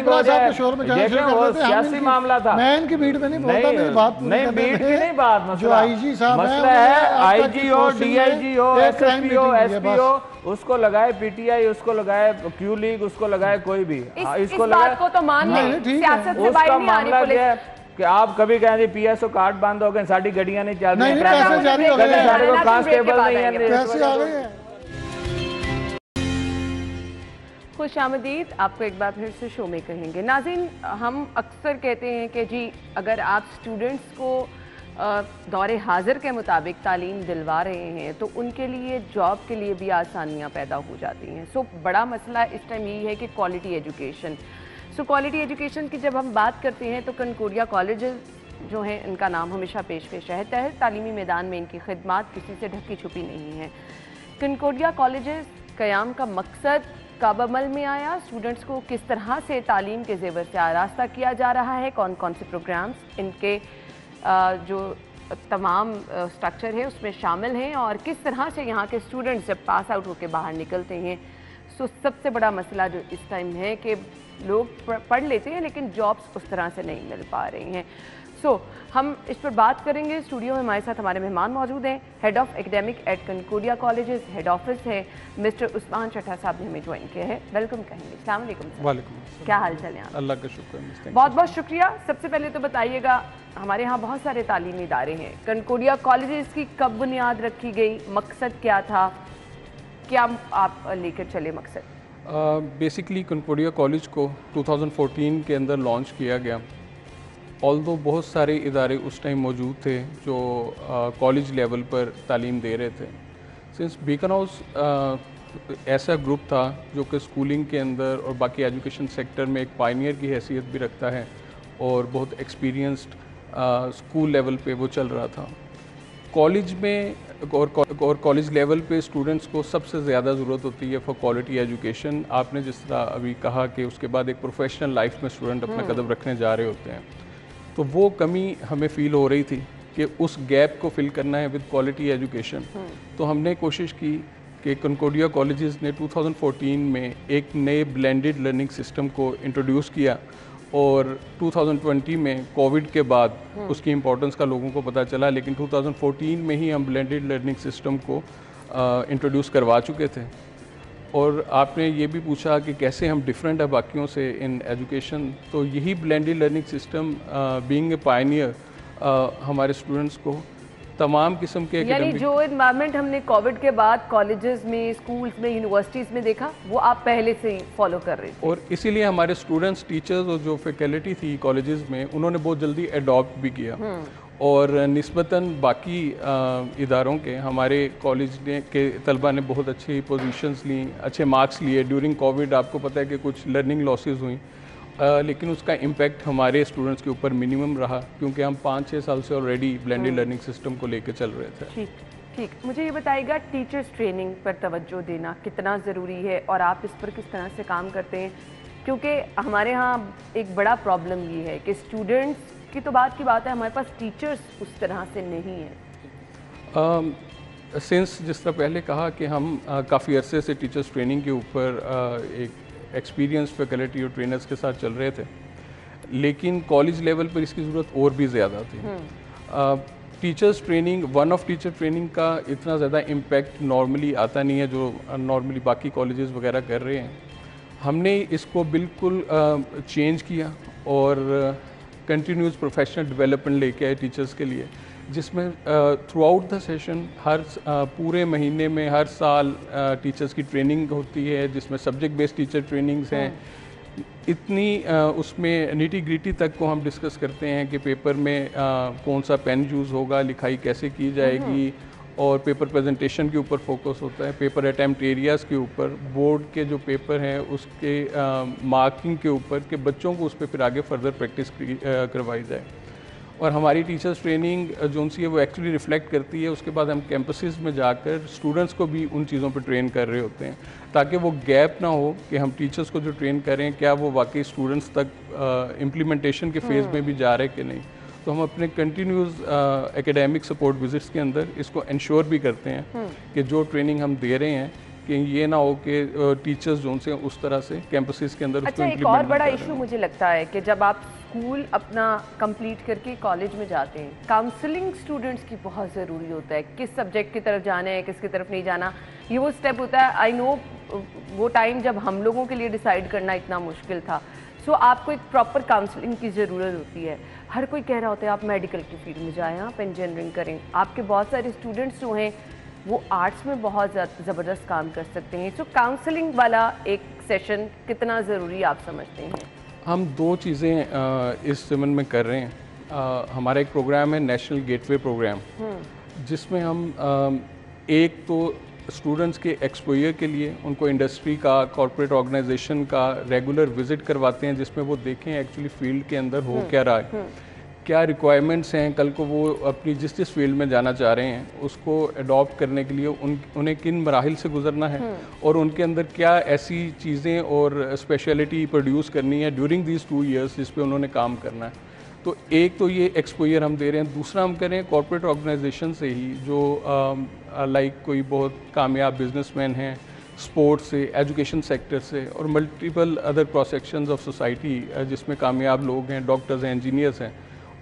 को सियासी मामला था। मैं इनकी भीड़ में नहीं बोलता, मेरी बात नहीं, भीड़ की नहीं बात, मसला है IG हो, DIG हो, SSP हो, SP हो, उसको लगाए PTI, उसको लगाए Q लीग, उसको लगाए कोई भी, इसको लगाए को तो मान लें, सियासत से बाहर नहीं आ रही पुलिस। कि आप कभी कहें PSO कार्ड बंद हो गए, साड़ी गड्डियां नहीं चल रही, पैसे जारी हो गए, कांस्टेबल नहीं है, पैसे आ गए। खुश आमदीद, आपको एक बार फिर से शो में कहेंगे। नाज़रीन, हम अक्सर कहते हैं कि जी अगर आप स्टूडेंट्स को दौरे हाजिर के मुताबिक तालीम दिलवा रहे हैं तो उनके लिए जॉब के लिए भी आसानियां पैदा हो जाती हैं। सो बड़ा मसला इस टाइम यही है कि quality education. So quality education की जब हम बात करते हैं तो कनकोडिया कॉलेजेस जो हैं इनका नाम हमेशा पेश रहता है। तालीमी मैदान में इनकी खिदमात किसी से ढकी छुपी नहीं है। कनकोडिया कॉलेजेस क़याम का मकसद कब अमल में आया, स्टूडेंट्स को किस तरह से तालीम के ज़ेवर से आरास्ता किया जा रहा है, कौन कौन से प्रोग्राम्स इनके जो तमाम स्ट्रक्चर है उसमें शामिल हैं और किस तरह से यहाँ के स्टूडेंट्स जब पास आउट होकर बाहर निकलते हैं। सो सबसे बड़ा मसला जो इस टाइम है कि लोग पढ़ लेते हैं लेकिन जॉब्स उस तरह से नहीं मिल पा रही हैं। सो हम इस पर बात करेंगे। स्टूडियो में हमारे साथ हमारे मेहमान मौजूद हैं। Head of academic at Concordia colleges head office है मिस्टर उस्मान चट्टा साहब ने हमें ज्वाइन किया है। वेलकम कहेंगे। अस्सलाम वालेकुम। वालेकुम। क्या हाल चाल है? अल्लाह का शुक्र। बहुत बहुत शुक्रिया। सबसे पहले तो बताइएगा, हमारे यहाँ बहुत सारे तालीमी इदारे हैं, कनकोडिया कॉलेजेस की कब बुनियाद रखी गई, मकसद क्या था, क्या आप लेकर चले मकसद? बेसिकली कनकोडिया कॉलेज को 2014 के अंदर लॉन्च किया गया। ऑल्दो बहुत सारे इदारे उस टाइम मौजूद थे जो कॉलेज लेवल पर तालीम दे रहे थे। सिंस बीकन हाउस ऐसा ग्रुप था जो कि स्कूलिंग के अंदर और बाकी एजुकेशन सेक्टर में एक पायनियर की हैसियत भी रखता है और बहुत एक्सपीरियंस्ड स्कूल लेवल पे वो चल रहा था। कॉलेज में और कॉलेज लेवल पे स्टूडेंट्स को सबसे ज़्यादा ज़रूरत होती है फॉर क्वालिटी एजुकेशन। आपने जिस तरह अभी कहा कि उसके बाद एक प्रोफेशनल लाइफ में स्टूडेंट अपना कदम रखने जा रहे होते हैं, तो वो कमी हमें फ़ील हो रही थी कि उस गैप को फिल करना है विद क्वालिटी एजुकेशन। तो हमने कोशिश की कि कनकोडिया कॉलेजेस ने 2014 में एक नए ब्लेंडेड लर्निंग सिस्टम को इंट्रोड्यूस किया और 2020 में कोविड के बाद उसकी इम्पोर्टेंस का लोगों को पता चला, लेकिन 2014 में ही हम ब्लेंडेड लर्निंग सिस्टम को इंट्रोड्यूस करवा चुके थे। और आपने ये भी पूछा कि कैसे हम डिफरेंट है बाकियों से इन एजुकेशन, तो यही blended learning system being a Pioneer हमारे स्टूडेंट्स को तमाम किस्म के यानी जो एनवायरनमेंट हमने कोविड के बाद कॉलेजेस में, स्कूल्स में, यूनिवर्सिटीज़ में देखा वो आप पहले से ही फॉलो कर रहे थे। और इसीलिए हमारे स्टूडेंट्स, टीचर्स और जो फैकल्टी थी कॉलेजेस में, उन्होंने बहुत जल्दी अडॉप्ट भी किया। और निस्बतन बाकी इदारों के हमारे कॉलेज के तलबा ने बहुत अच्छी पोजीशंस ली, अच्छे मार्क्स लिए। ड्यूरिंग कोविड आपको पता है कि कुछ लर्निंग लॉसेस हुई, लेकिन उसका इम्पैक्ट हमारे स्टूडेंट्स के ऊपर मिनिमम रहा, क्योंकि हम 5-6 साल से ऑलरेडी ब्लेंडेड लर्निंग सिस्टम को लेकर चल रहे थे। ठीक ठीक, मुझे ये बताइएगा टीचर्स ट्रेनिंग पर तवज्जो देना कितना ज़रूरी है और आप इस पर किस तरह से काम करते हैं? क्योंकि हमारे यहाँ एक बड़ा प्रॉब्लम ये है कि स्टूडेंट्स की तो बात की बात है, हमारे पास टीचर्स उस तरह से नहीं है। सिंस जिस तरह पहले कहा कि हम काफ़ी अरसे से टीचर्स ट्रेनिंग के ऊपर एक एक्सपीरियंस फैकल्टी और ट्रेनर्स के साथ चल रहे थे, लेकिन कॉलेज लेवल पर इसकी ज़रूरत और भी ज़्यादा थी। Teachers training, one of teacher training का इतना ज़्यादा इम्पैक्ट नॉर्मली आता नहीं है जो नॉर्मली बाकी कॉलेजेस वगैरह कर रहे हैं। हमने इसको बिल्कुल चेंज किया और कंटिन्यूस प्रोफेशनल डेवलपमेंट लेके आए टीचर्स के लिए, जिसमें थ्रू आउट द सेशन हर पूरे महीने में हर साल टीचर्स की ट्रेनिंग होती है, जिसमें सब्जेक्ट बेस्ड टीचर ट्रेनिंग्स हैं। इतनी उसमें नीटी ग्रिटी तक को हम डिस्कस करते हैं कि पेपर में कौन सा पेन यूज़ होगा, लिखाई कैसे की जाएगी, और पेपर प्रेजेंटेशन के ऊपर फोकस होता है, पेपर अटैम्प्ट एरियाज़ के ऊपर, बोर्ड के जो पेपर हैं उसके मार्किंग के ऊपर, कि बच्चों को उस पर फिर आगे फर्दर प्रैक्टिस करवाई जाए। और हमारी टीचर्स ट्रेनिंग जो सी है वो एक्चुअली रिफ्लेक्ट करती है। उसके बाद हम कैंपसेस में जाकर स्टूडेंट्स को भी उन चीज़ों पर ट्रेन कर रहे होते हैं, ताकि वो गैप ना हो कि हम टीचर्स को जो ट्रेन करें क्या वो वाकई स्टूडेंट्स तक इम्प्लीमेंटेशन के फेज़ में भी जा रहे कि नहीं। तो हम अपने कंटिन्यूस एकेडमिक सपोर्ट विजिट्स के अंदर इसको इंश्योर भी करते हैं कि जो ट्रेनिंग हम दे रहे हैं कि ये ना हो कि टीचर्स जो से उस तरह से कैंपसेस के अंदर अच्छा, एक और बड़ा इशू मुझे लगता है कि जब आप स्कूल अपना कंप्लीट करके कॉलेज में जाते हैं, काउंसलिंग स्टूडेंट्स की बहुत ज़रूरी होता है। किस सब्जेक्ट की तरफ जाना है, किसकी तरफ नहीं जाना, ये वो स्टेप होता है। आई नो वो टाइम जब हम लोगों के लिए डिसाइड करना इतना मुश्किल था। सो आपको एक प्रॉपर काउंसलिंग की ज़रूरत होती है। हर कोई कह रहा होता है आप मेडिकल की फील्ड में जाएँ, आप इंजीनियरिंग करें। आपके बहुत सारे स्टूडेंट्स जो हैं वो आर्ट्स में बहुत ज़बरदस्त काम कर सकते हैं। सो काउंसलिंग वाला एक सेशन कितना ज़रूरी आप समझते हैं? हम दो चीज़ें इस ज़मन में कर रहे हैं। हमारा एक प्रोग्राम है नेशनल गेटवे प्रोग्राम, जिसमें हम एक तो स्टूडेंट्स के एक्सपोजर के लिए उनको इंडस्ट्री का, कॉर्पोरेट ऑर्गेनाइजेशन का रेगुलर विजिट करवाते हैं, जिसमें वो देखें एक्चुअली फील्ड के अंदर हो क्या रहा है, क्या रिक्वायरमेंट्स हैं, कल को वो अपनी जिस फील्ड में जाना चाह रहे हैं उसको अडॉप्ट करने के लिए उन्हें किन मराहिल से गुजरना है, और उनके अंदर क्या ऐसी चीज़ें और स्पेशलिटी प्रोड्यूस करनी है ड्यूरिंग दीज 2 इयर्स जिस पे उन्होंने काम करना है। तो एक तो ये एक्सपोजर हम दे रहे हैं। दूसरा हम करें कॉर्पोरेट ऑर्गेनाइजेशन से ही जो लाइक कोई बहुत कामयाब बिजनेसमैन हैं, स्पोर्ट्स से, एजुकेशन सेक्टर से, और multiple other cross sections of society जिसमें कामयाब लोग हैं, डॉक्टर्स हैं, इंजीनियर्स हैं,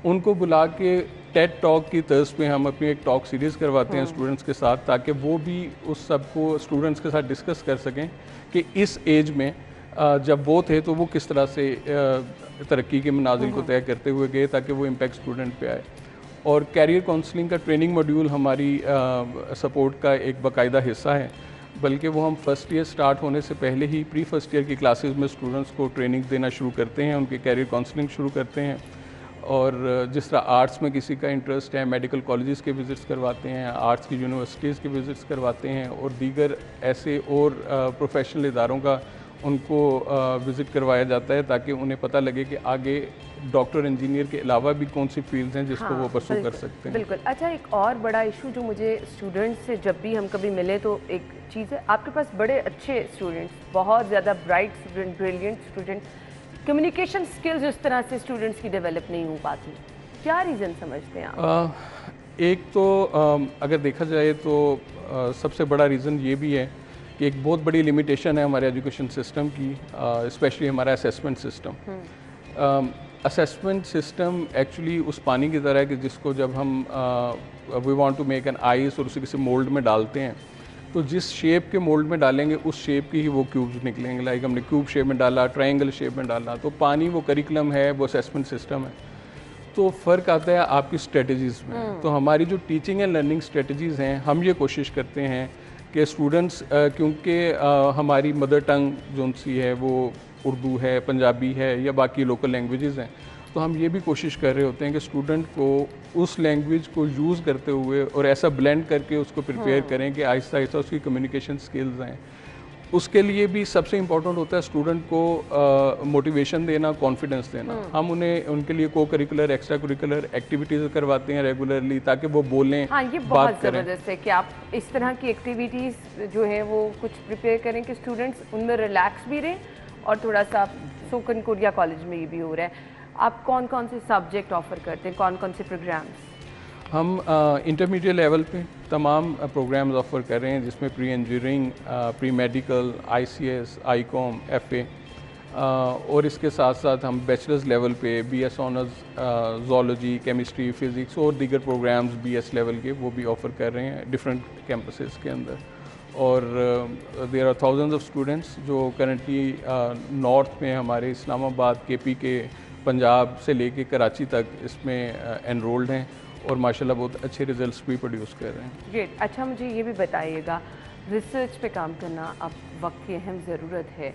उनको बुला के टेड टॉक की तर्ज पे हम अपनी एक टॉक सीरीज़ करवाते हैं स्टूडेंट्स के साथ, ताकि वो भी उस सबको स्टूडेंट्स के साथ डिस्कस कर सकें कि इस एज में जब वो थे तो वो किस तरह से तरक्की के मनाजिल को तय करते हुए गए, ताकि वो इम्पैक्ट स्टूडेंट पे आए। और कैरियर काउंसलिंग का ट्रेनिंग मॉड्यूल हमारी सपोर्ट का एक बाकायदा हिस्सा है, बल्कि वो हम फर्स्ट ईयर स्टार्ट होने से पहले ही प्री फर्स्ट ईयर की क्लासेस में स्टूडेंट्स को ट्रेनिंग देना शुरू करते हैं, उनके कैरियर काउंसलिंग शुरू करते हैं। और जिस तरह आर्ट्स में किसी का इंटरेस्ट है, मेडिकल कॉलेजेस के विज़िट्स करवाते हैं, आर्ट्स की यूनिवर्सिटीज़ के विज़िट्स करवाते हैं, और दीगर ऐसे और प्रोफेशनल इदारों का उनको विज़िट करवाया जाता है, ताकि उन्हें पता लगे कि आगे डॉक्टर, इंजीनियर के अलावा भी कौन सी फील्ड्स हैं जिसको वो परसू कर सकते हैं। बिल्कुल। अच्छा, एक और बड़ा इशू जो मुझे स्टूडेंट्स से जब भी हम कभी मिले तो एक चीज़ है, आपके पास बड़े अच्छे स्टूडेंट्स, बहुत ज़्यादा bright student, brilliant student, communication skills उस तरह से स्टूडेंट्स की डेवलप नहीं हो पाती, क्या रीज़न समझते हैं आप? एक तो अगर देखा जाए तो सबसे बड़ा रीज़न ये भी है कि एक बहुत बड़ी लिमिटेशन है हमारे एजुकेशन सिस्टम की, स्पेशली हमारा assessment system. Assessment system actually उस पानी की तरह है कि जिसको जब हम we want to make an ice और उसे किसी मोल्ड में डालते हैं, तो जिस शेप के मोल्ड में डालेंगे उस शेप की ही वो क्यूब्स निकलेंगे। लाइक हमने क्यूब शेप में डाला, ट्रायंगल शेप में डाला, तो पानी वो करिकुलम है, वो असेसमेंट सिस्टम है। तो फ़र्क आता है आपकी स्ट्रेटजीज़ में। तो हमारी जो टीचिंग एंड लर्निंग स्ट्रेटजीज़ हैं, हम ये कोशिश करते हैं कि स्टूडेंट्स, क्योंकि हमारी मदर टंग जो सी है वो उर्दू है, पंजाबी है या बाकी लोकल लैंग्वेजेस हैं, तो हम ये भी कोशिश कर रहे होते हैं कि स्टूडेंट को उस लैंग्वेज को यूज़ करते हुए और ऐसा ब्लेंड करके उसको प्रिपेयर करें कि आहिस्ता आहिस्ता उसकी कम्युनिकेशन स्किल्स हैं। उसके लिए भी सबसे इम्पोर्टेंट होता है स्टूडेंट को मोटिवेशन देना, कॉन्फिडेंस देना। हम उन्हें उनके लिए को करिकुलर, एक्स्ट्रा करिकुलर एक्टिविटीज़ करवाते हैं रेगुलरली, ताकि वो बोलें, हाँ, ये बहुत ज़बरदस्त है कि आप इस तरह की एक्टिविटीज़ जो है वो कुछ प्रिपेयर करें कि स्टूडेंट्स उनमें रिलैक्स भी रहें। और थोड़ा सा सो कनकोडिया कॉलेज में ये भी हो रहा है। आप कौन कौन से सब्जेक्ट ऑफर करते हैं, कौन कौन से प्रोग्राम्स? हम इंटरमीडिएट लेवल पे तमाम प्रोग्राम्स ऑफ़र कर रहे हैं, जिसमें pre engineering, pre medical, ICS, ICOM, FA, और इसके साथ साथ हम बैचलर्स लेवल पे BS honours zoology, chemistry, physics और दीगर प्रोग्राम्स BS लेवल के वो भी ऑफ़र कर रहे हैं डिफरेंट कैंपसेस के अंदर। और there are thousands of students जो करंटली नॉर्थ में हमारे इस्लामाबाद, KP के, पंजाब से लेके कराची तक इसमें एनरोल्ड हैं और माशाल्लाह बहुत अच्छे रिजल्ट्स भी प्रोड्यूस कर रहे हैं। ग्रेट। अच्छा, मुझे ये भी बताइएगा, रिसर्च पे काम करना अब वक्त की अहम ज़रूरत है,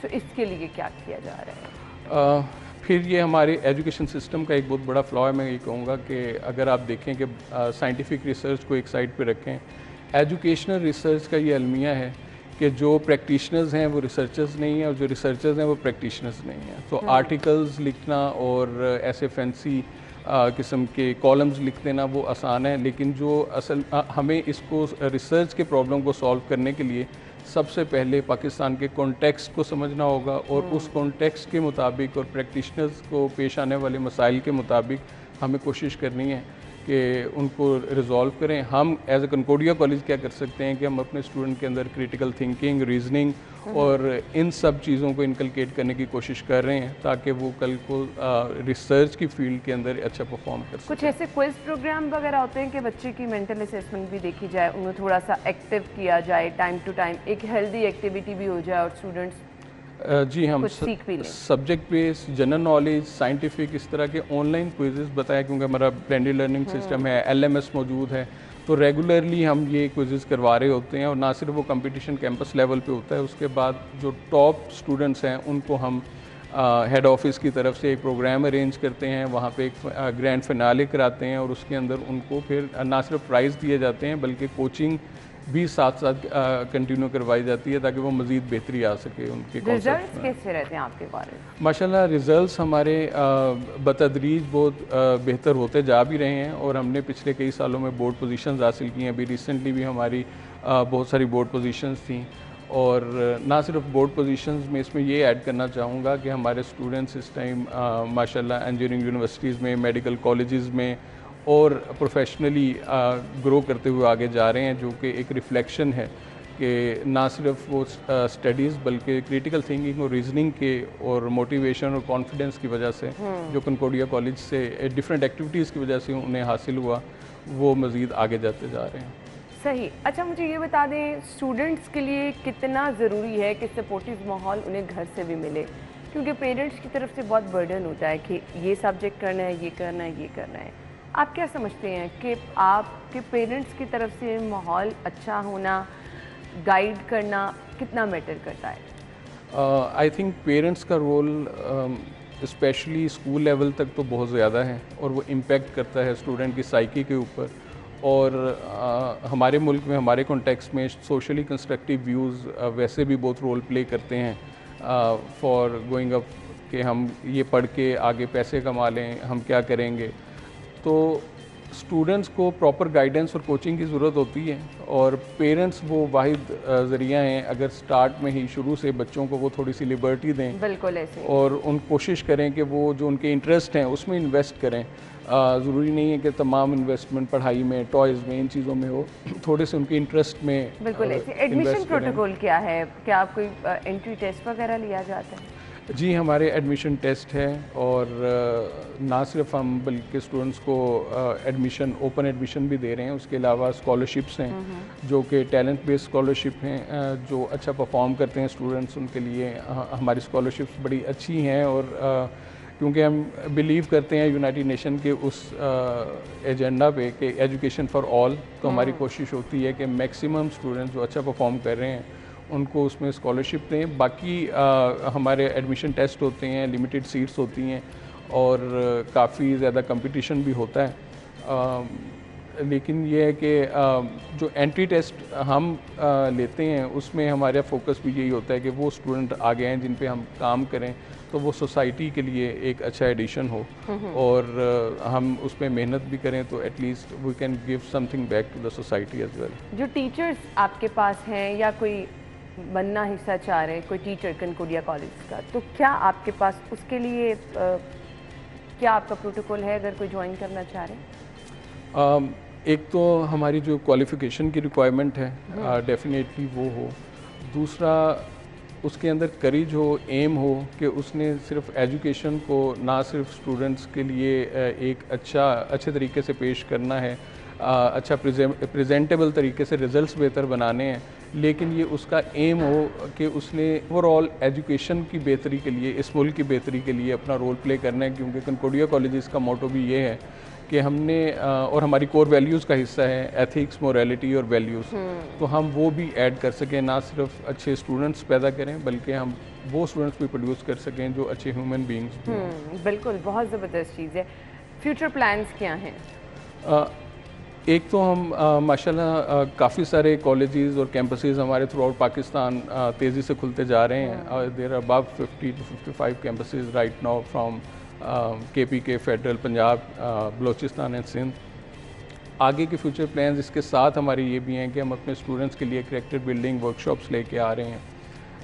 तो इसके लिए क्या किया जा रहा है? फिर ये हमारे एजुकेशन सिस्टम का एक बहुत बड़ा फ्लॉ है। मैं ये कहूँगा कि अगर आप देखें कि साइंटिफिक रिसर्च को एक साइड पे रखें, एजुकेशनल रिसर्च का ये अलमिया है कि जो प्रैक्टिशनर्स हैं वो रिसर्चर्स नहीं हैं और जो रिसर्चर्स हैं वो प्रैक्टिशनर्स नहीं हैं। तो आर्टिकल्स लिखना और ऐसे फैंसी किस्म के कॉलम्स लिख देना वो आसान है, लेकिन जो असल हमें इसको रिसर्च के प्रॉब्लम को सॉल्व करने के लिए सबसे पहले पाकिस्तान के कॉन्टेक्स्ट को समझना होगा और उस कॉन्टेक्स्ट के मुताबिक और प्रैक्टिशनर्स को पेश आने वाले मसाइल के मुताबिक हमें कोशिश करनी है कि उनको रिजॉल्व करें। हम एज ए कनकोडिया कॉलेज क्या कर सकते हैं कि हम अपने स्टूडेंट के अंदर क्रिटिकल थिंकिंग, रीजनिंग और इन सब चीज़ों को इनकलकेट करने की कोशिश कर रहे हैं ताकि वो कल को रिसर्च की फील्ड के अंदर अच्छा परफॉर्म कर सकें। कुछ ऐसे क्विज प्रोग्राम वगैरह होते हैं कि बच्चे की मेंटल असेसमेंट भी देखी जाए, उन्हें थोड़ा सा एक्टिव किया जाए, टाइम टू टाइम एक हेल्दी एक्टिविटी भी हो जाए और स्टूडेंट्स जी हम subject based, general knowledge, scientific, इस तरह के ऑनलाइन क्विजेस बताया, क्योंकि हमारा ब्लेंडेड लर्निंग सिस्टम है, LMS मौजूद है, तो रेगुलरली हम ये क्विजेस करवा रहे होते हैं। और ना सिर्फ वो कंपटीशन कैंपस लेवल पे होता है, उसके बाद जो टॉप स्टूडेंट्स हैं उनको हम हेड ऑफिस की तरफ से एक प्रोग्राम अरेंज करते हैं, वहाँ पे एक ग्रैंड फिनाले कराते हैं और उसके अंदर उनको फिर ना सिर्फ प्राइज़ दिए जाते हैं बल्कि कोचिंग भी साथ साथ कंटिन्यू करवाई जाती है ताकि वो मज़ीद बेहतरी आ सके उनके रिजल्ट्स कैसे रहते हैं आपके बारे में? माशाल्लाह रिज़ल्ट्स हमारे बतदरीज बहुत बेहतर होते जा भी रहे हैं और हमने पिछले कई सालों में बोर्ड पोजीशंस हासिल की हैं। अभी रिसेंटली भी हमारी बहुत सारी बोर्ड पोजीशंस थी और ना सिर्फ बोर्ड पोजीशंस में, इसमें ये ऐड करना चाहूँगा कि हमारे स्टूडेंट्स इस टाइम माशाल्लाह इंजीनियरिंग यूनिवर्सिटीज़ में, मेडिकल कॉलेजेस में और प्रोफेशनली ग्रो करते हुए आगे जा रहे हैं, जो कि एक रिफ्लेक्शन है कि ना सिर्फ वो स्टडीज़ बल्कि क्रिटिकल थिंकिंग और रीजनिंग के और मोटिवेशन और कॉन्फिडेंस की वजह से जो कनकोडिया कॉलेज से डिफरेंट एक्टिविटीज़ की वजह से उन्हें हासिल हुआ, वो मज़ीद आगे जाते जा रहे हैं। सही। अच्छा, मुझे ये बता दें, स्टूडेंट्स के लिए कितना ज़रूरी है कि सपोर्टिव माहौल उन्हें घर से भी मिले, क्योंकि पेरेंट्स की तरफ से बहुत बर्डन होता है कि ये सब्जेक्ट करना है, ये करना है, ये करना है। आप क्या समझते हैं कि आपके पेरेंट्स की तरफ से माहौल अच्छा होना, गाइड करना कितना मैटर करता है? आई थिंक पेरेंट्स का रोल स्पेशली स्कूल लेवल तक तो बहुत ज़्यादा है और वो इम्पेक्ट करता है स्टूडेंट की साइकी के ऊपर। और हमारे मुल्क में, हमारे कॉन्टेक्स्ट में सोशली कंस्ट्रक्टिव व्यूज़ वैसे भी बहुत रोल प्ले करते हैं फॉर गोइंग अप कि हम ये पढ़ के आगे पैसे कमा लें, हम क्या करेंगे। तो स्टूडेंट्स को प्रॉपर गाइडेंस और कोचिंग की ज़रूरत होती है और पेरेंट्स वो वाहिद ज़रिया हैं, अगर स्टार्ट में ही शुरू से बच्चों को वो थोड़ी सी लिबर्टी दें, बिल्कुल ऐसे, और उन कोशिश करें कि वो जो उनके इंटरेस्ट हैं उसमें इन्वेस्ट करें। ज़रूरी नहीं है कि तमाम इन्वेस्टमेंट पढ़ाई में, टॉयज़ में, इन चीज़ों में हो, थोड़े से उनके इंटरेस्ट में। बिल्कुल ऐसे। एडमिशन प्रोटोकॉल क्या है? क्या आप कोई एंट्री टेस्ट वगैरह लिया जाता है? जी, हमारे एडमिशन टेस्ट है, और ना सिर्फ हम बल्कि स्टूडेंट्स को एडमिशन, ओपन एडमिशन भी दे रहे हैं। उसके अलावा स्कॉलरशिप्स हैं जो कि टैलेंट बेस्ड स्कॉलरशिप हैं। जो अच्छा परफॉर्म करते हैं स्टूडेंट्स, उनके लिए हमारी स्कॉलरशिप्स बड़ी अच्छी हैं। और क्योंकि हम बिलीव करते हैं यूनाइटेड नेशन के उस एजेंडा पे कि एजुकेशन फॉर ऑल, तो हमारी कोशिश होती है कि मैक्सिमम स्टूडेंट्स जो अच्छा परफॉर्म कर रहे हैं उनको उसमें स्कॉलरशिप दें। बाकी हमारे एडमिशन टेस्ट होते हैं, लिमिटेड सीट्स होती हैं, और काफ़ी ज़्यादा कंपटीशन भी होता है। लेकिन ये है कि जो एंट्री टेस्ट हम लेते हैं उसमें हमारा फोकस भी यही होता है कि वो स्टूडेंट आगे हैं जिन पे हम काम करें, तो वो सोसाइटी के लिए एक अच्छा एडिशन हो, और हम उस पर मेहनत भी करें, तो at least we can give something back to the society as well. जो टीचर्स आपके पास हैं या कोई बनना हिस्सा चाह रहे हैं, कोई टीचर कनकोडिया कॉलेज का, तो क्या आपके पास उसके लिए क्या आपका प्रोटोकॉल है अगर कोई ज्वाइन करना चाह रहे हैं? एक तो हमारी जो क्वालिफ़िकेशन की रिक्वायरमेंट है, डेफिनेटली वो हो। दूसरा, उसके अंदर करेज हो, एम हो कि उसने सिर्फ एजुकेशन को ना सिर्फ स्टूडेंट्स के लिए एक अच्छे तरीके से पेश करना है, अच्छा प्रेजेंटेबल तरीके से रिज़ल्ट्स बेहतर बनाने हैं, लेकिन ये उसका एम हो कि उसने ओवरऑल एजुकेशन की बेहतरी के लिए, इस मुल्क की बेहतरी के लिए अपना रोल प्ले करना है। क्योंकि कनकोडिया कॉलेजेस का मोटो भी ये है कि हमने और हमारी कोर वैल्यूज़ का हिस्सा है एथिक्स, मोरालिटी और वैल्यूज़, तो हम वो भी ऐड कर सकें, ना सिर्फ अच्छे स्टूडेंट्स पैदा करें बल्कि हम वो स्टूडेंट्स भी प्रोड्यूस कर सकें जो अच्छे ह्यूमन बींग्स भी। बिल्कुल, बहुत ज़बरदस्त चीज़ है। फ्यूचर प्लान्स क्या हैं? एक तो हम माशाल्लाह काफ़ी सारे कॉलेजेस और कैंपसेस हमारे थ्रू आउट पाकिस्तान तेज़ी से खुलते जा रहे हैं। There are about 50 to 55 campuses right now from KPK, federal, Punjab, Balochistan and Sindh. आगे के फ्यूचर प्लान्स इसके साथ हमारे ये भी हैं कि हम अपने स्टूडेंट्स के लिए करैक्टर बिल्डिंग वर्कशॉप्स लेके आ रहे हैं,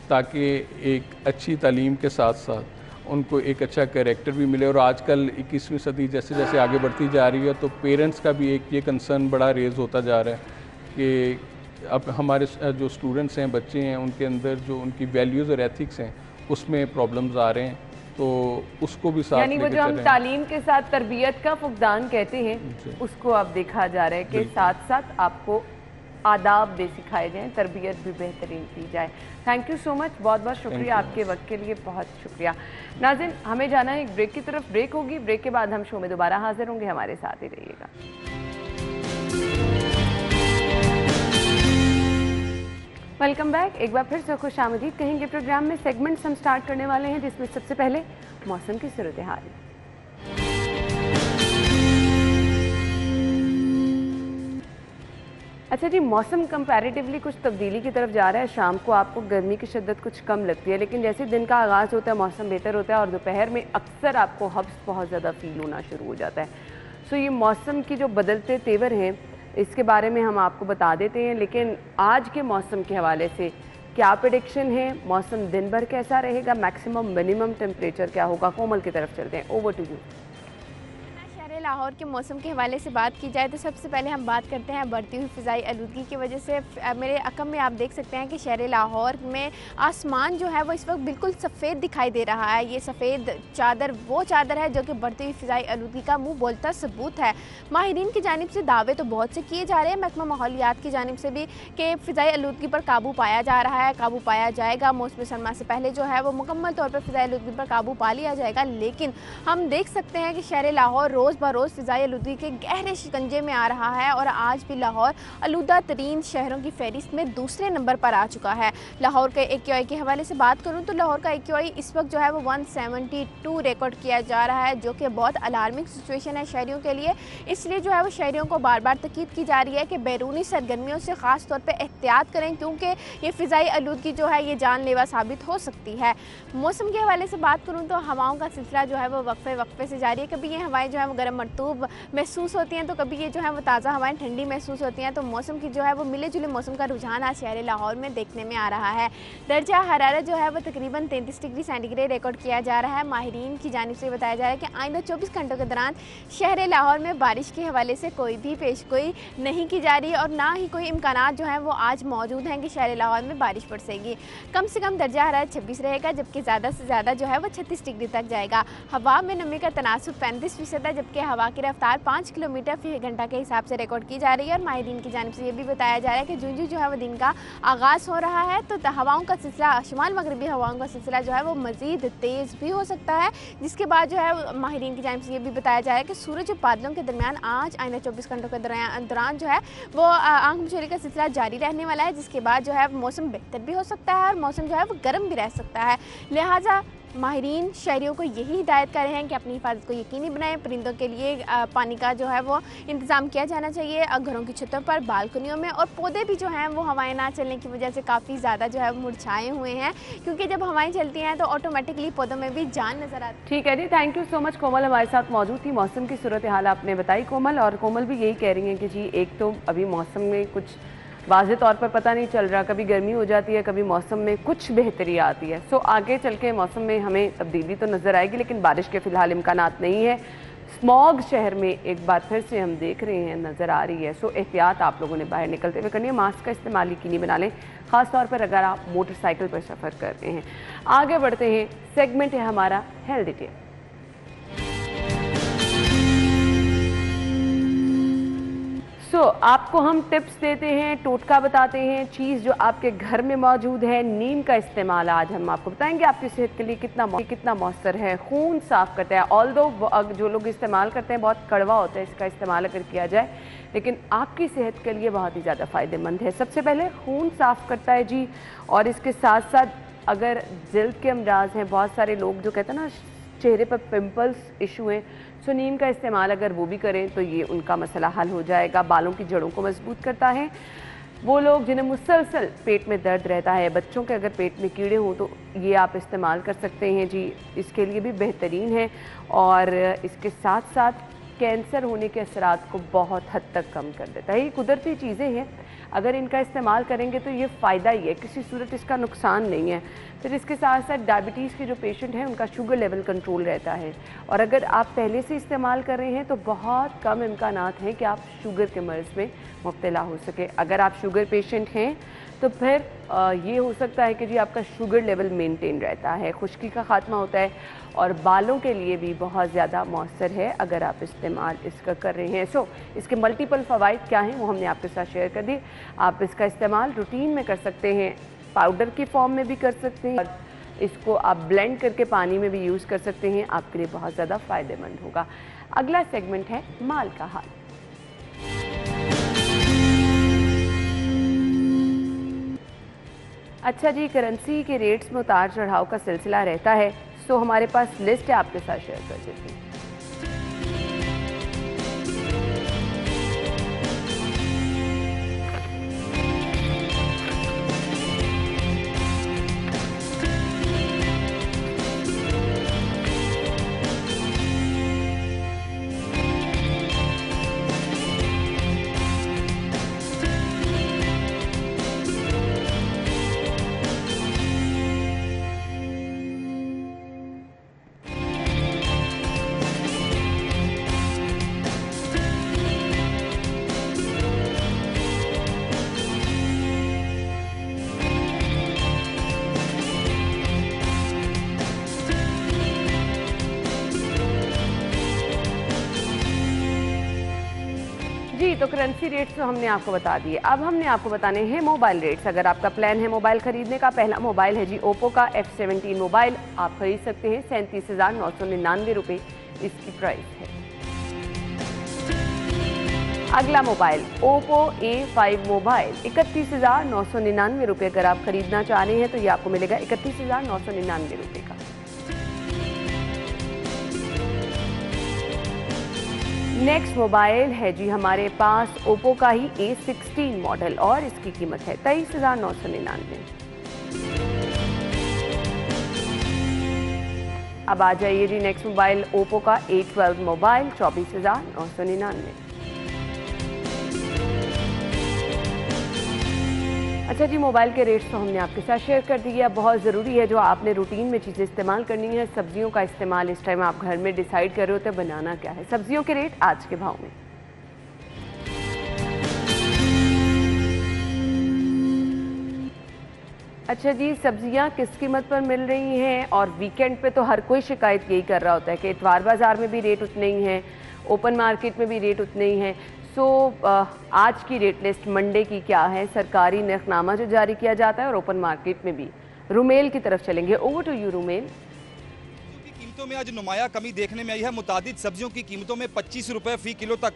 ताकि एक अच्छी तालीम के साथ साथ उनको एक अच्छा कैरेक्टर भी मिले। और आजकल 21वीं सदी जैसे जैसे आगे बढ़ती जा रही है, तो पेरेंट्स का भी एक ये कंसर्न बड़ा रेज़ होता जा रहा है कि अब हमारे जो स्टूडेंट्स हैं, बच्चे हैं, उनके अंदर जो उनकी वैल्यूज़ और एथिक्स हैं उसमें प्रॉब्लम्स आ रहे हैं, तो उसको भी साथ यानी वो जो हम तालीम के साथ तरबियत का फुकदान कहते हैं उसको अब देखा जा रहा है कि साथ साथ आपको आदाब भी सिखाए जाएं, तरबियत भी बेहतरीन की जाए। थैंक यू सो मच, बहुत बहुत शुक्रिया आपके वक्त के लिए, बहुत शुक्रिया। नाज़रीन, हमें जाना है एक ब्रेक की तरफ। ब्रेक होगी, ब्रेक के बाद हम शो में दोबारा हाजिर होंगे, हमारे साथ ही रहिएगा। Welcome back. एक बार फिर से खुश आमदीद कहेंगे। प्रोग्राम में सेगमेंट्स हम स्टार्ट करने वाले हैं, जिसमें सबसे पहले मौसम की सूरत हाल। अच्छा जी, मौसम कंपैरेटिवली कुछ तब्दीली की तरफ जा रहा है। शाम को आपको गर्मी की शिद्दत कुछ कम लगती है, लेकिन जैसे दिन का आगाज़ होता है मौसम बेहतर होता है और दोपहर में अक्सर आपको हब्स बहुत ज़्यादा फील होना शुरू हो जाता है। सो ये मौसम की जो बदलते तेवर हैं इसके बारे में हम आपको बता देते हैं, लेकिन आज के मौसम के हवाले से क्या प्रेडिक्शन है, मौसम दिन भर कैसा रहेगा, मैक्सिमम मिनिमम टेम्परेचर क्या होगा। कोमल की तरफ चलते हैं, ओवर टू यू। लाहौर के मौसम के हवाले से बात की जाए तो सबसे पहले हम बात करते हैं बढ़ती हुई फ़िज़ाई आलूदगी की वजह से। मेरे अकम में आप देख सकते हैं कि शहर लाहौर में आसमान जो है वो इस वक्त बिल्कुल सफ़ेद दिखाई दे रहा है। ये सफ़ेद चादर वो चादर है जो कि बढ़ती हुई फ़िज़ाई आलूदगी का मुँह बोलता सबूत है। माहिरीन की जानिब से दावे तो बहुत से किए जा रहे हैं, महकमा माहौलियात की जानिब से भी, कि फ़िज़ाई आलूदगी पर काबू पाया जा रहा है, काबू पाया जाएगा। मौसम सरमा से पहले जो है वो मुकम्मल तौर पर फ़िज़ाई आलूदगी पर काबू पा लिया जाएगा। लेकिन हम देख सकते हैं कि शहर लाहौर रोज़ रोज़ फ़िज़ाई आलूदगी के गहरे शिकंजे में आ रहा है और आज भी लाहौर आलूदा तरीन शहरों की फहरिस्त में दूसरे नंबर पर आ चुका है। लाहौर के AQI के हवाले से बात करूं तो लाहौर का AQI इस वक्त जो है वो 172 रिकॉर्ड किया जा रहा है, जो कि बहुत अलार्मिंग सिचुएशन है शहरियों के लिए। इसलिए जो है वो शहरियों को बार बार तकीद की जा रही है कि बैरूनी सरगर्मियों से ख़ास तौर पर एहतियात करें, क्योंकि ये फ़िज़ाई आलूदगी जो है ये जानलेवा साबित हो सकती है। मौसम के हवाले से बात करूँ तो हवाओं का सिलसिला जो है वो वक्फे से जारी है। कभी ये हवाएं जो है वो गर्म मरतूब महसूस होती हैं, तो कभी ये जो है वो ताज़ा हवाएं ठंडी महसूस होती हैं। तो मौसम की जो है वो मिले जुले मौसम का रुझान आज शहर लाहौर में देखने में आ रहा है। दर्जा हरारत जो है वो तकरीबन 33 डिग्री सेंटीग्रेड रिकॉर्ड किया जा रहा है। माहिरीन की जानिब से बताया जा रहा है कि आइंदा 24 घंटों के दौरान शहर लाहौर में बारिश के हवाले से कोई भी पेशगोई नहीं की जा रही और ना ही कोई इम्कानात जो हैं वो आज मौजूद हैं कि शहर लाहौर में बारिश पड़ेगी। कम से कम दर्जा हरारत 26 रहेगा, जबकि ज़्यादा से ज़्यादा जो है वो 36 डिग्री तक जाएगा। हवा में नमी का तनासुब 35% है, जबकि हवा की रफ्तार 5 किलोमीटर फी घंटा के हिसाब से रिकॉर्ड की जा रही है। और माहिरीन की जानिब से ये भी बताया जा रहा है कि जूं जो है वो दिन का आगाज़ हो रहा है तो हवाओं का सिलसिला, शुमाल मगरबी हवाओं का सिलसिला जो है वो मज़ीद तेज़ भी हो सकता है, जिसके बाद जो है माहिरीन की जानिब से ये भी बताया जा रहा है कि सूरज और बादलों के दरमियान आज आइंदा 24 घंटों के दौरान जो है वो आंख मिचौली का सिलसिला जारी रहने वाला है, जिसके बाद जो है मौसम बेहतर भी हो सकता है और मौसम जो है वो गर्म भी रह सकता है। लिहाजा माहिरीन शहरियों को यही हिदायत कर रहे हैं कि अपनी हिफाजत को यकीनी बनाएं। परिंदों के लिए पानी का जो है वो इंतज़ाम किया जाना चाहिए घरों की छतों पर, बालकनियों में। और पौधे भी जो हैं वो हवाएं ना चलने की वजह से काफ़ी ज़्यादा जो है मुरझाए हुए हैं, क्योंकि जब हवाएं चलती हैं तो ऑटोमेटिकली पौधों में भी जान नज़र आती है। ठीक है जी, थैंक यू सो मच। कोमल हमारे साथ मौजूद थी, मौसम की सूरत हाल आपने बताई कोमल। और कोमल भी यही कह रही हैं कि जी एक तो अभी मौसम में कुछ वाज़े तौर पर पता नहीं चल रहा, कभी गर्मी हो जाती है, कभी मौसम में कुछ बेहतरी आती है। सो आगे चल के मौसम में हमें तब्दीली तो नज़र आएगी, लेकिन बारिश के फ़िलहाल इम्कानात नहीं है। स्मॉग शहर में एक बार फिर से हम देख रहे हैं, नज़र आ रही है। सो एहतियात आप लोगों ने बाहर निकलते हुए करनी है, मास्क का इस्तेमाल यकीनी बना लें, ख़ास तौर पर अगर आप मोटरसाइकिल पर सफ़र करते हैं। आगे बढ़ते हैं, सेगमेंट है हमारा हेल्थ डिटेल। आपको हम टिप्स देते हैं, टोटका बताते हैं, चीज़ जो आपके घर में मौजूद है। नीम का इस्तेमाल आज हम आपको बताएंगे आपकी सेहत के लिए कितना मौसर है, खून साफ़ करता है। ऑल्दो जो लोग इस्तेमाल करते हैं बहुत कड़वा होता है इसका इस्तेमाल अगर किया जाए, लेकिन आपकी सेहत के लिए बहुत ही ज़्यादा फ़ायदेमंद है। सबसे पहले खून साफ़ करता है जी, और इसके साथ साथ अगर जिल्द के अमराज हैं, बहुत सारे लोग जो कहते हैं ना चेहरे पर पिंपल्स इशू हैं, सो नीम का इस्तेमाल अगर वो भी करें तो ये उनका मसला हल हो जाएगा। बालों की जड़ों को मजबूत करता है। वो लोग जिन्हें मुसलसल पेट में दर्द रहता है, बच्चों के अगर पेट में कीड़े हों तो ये आप इस्तेमाल कर सकते हैं जी, इसके लिए भी बेहतरीन है। और इसके साथ साथ कैंसर होने के असरात को बहुत हद तक कम कर देता है। ये कुदरती चीज़ें हैं, अगर इनका इस्तेमाल करेंगे तो ये फ़ायदा ही है, किसी सूरत इसका नुकसान नहीं है। फिर इसके साथ साथ डायबिटीज़ के जो पेशेंट हैं उनका शुगर लेवल कंट्रोल रहता है, और अगर आप पहले से इस्तेमाल कर रहे हैं तो बहुत कम इम्कानात हैं कि आप शुगर के मर्ज़ में मुब्तला हो सके। अगर आप शुगर पेशेंट हैं तो फिर ये हो सकता है कि जी आपका शुगर लेवल मेंटेन रहता है, खुश्की का ख़ात्मा होता है, और बालों के लिए भी बहुत ज़्यादा मौसर है अगर आप इस्तेमाल इसका कर रहे हैं। सो इसके मल्टीपल फ़वाइद क्या हैं वो हमने आपके साथ शेयर कर दिए। आप इसका इस्तेमाल रूटीन में कर सकते हैं, पाउडर की फॉर्म में भी कर सकते हैं, और इसको आप ब्लेंड करके पानी में भी यूज़ कर सकते हैं, आपके लिए बहुत ज़्यादा फ़ायदेमंद होगा। अगला सेगमेंट है माल का हाल। अच्छा जी, करेंसी के रेट्स में उतार चढ़ाव का सिलसिला रहता है, सो हमारे पास लिस्ट है, आपके साथ शेयर कर देती हूँ। जी, तो करेंसी रेट्स तो हमने आपको बता दिए। अब हमने आपको बताने हैं मोबाइल रेट्स। अगर आपका प्लान है मोबाइल खरीदने का, पहला मोबाइल है जी ओप्पो का F17 मोबाइल, आप खरीद सकते हैं 37,999 रुपये इसकी प्राइस है। अगला मोबाइल ओप्पो A5 मोबाइल 31,999 रुपये। अगर आप खरीदना चाह रहे हैं तो ये आपको मिलेगा 31,999 रुपये का। नेक्स्ट मोबाइल है जी हमारे पास ओप्पो का ही A16 मॉडल, और इसकी कीमत है 23,999। अब आ जाइए जी नेक्स्ट मोबाइल ओप्पो का A12 मोबाइल 24,999। अच्छा जी, मोबाइल के रेट्स तो हमने आपके साथ शेयर कर दिए। अब बहुत ज़रूरी है जो आपने रूटीन में चीज़ें इस्तेमाल करनी है, सब्जियों का इस्तेमाल इस टाइम आप घर में डिसाइड कर रहे होते हैं बनाना क्या है। सब्जियों के रेट आज के भाव में। अच्छा जी, सब्जियां किस कीमत पर मिल रही हैं? और वीकेंड पे तो हर कोई शिकायत यही कर रहा होता है कि इतवार बाज़ार में भी रेट उतने ही हैं, ओपन मार्केट में भी रेट उतने ही हैं। सो आज की रेट लिस्ट मंडे की क्या है? सरकारी नरखनामा जो जारी किया जाता है और ओपन मार्केट में भी। रुमेल की तरफ चलेंगे। Over to you Rumel. कीमतों में आज नुमाया कमी देखने में आई है। मुतादिद सब्जियों की कीमतों में 25 रुपए फी किलो तक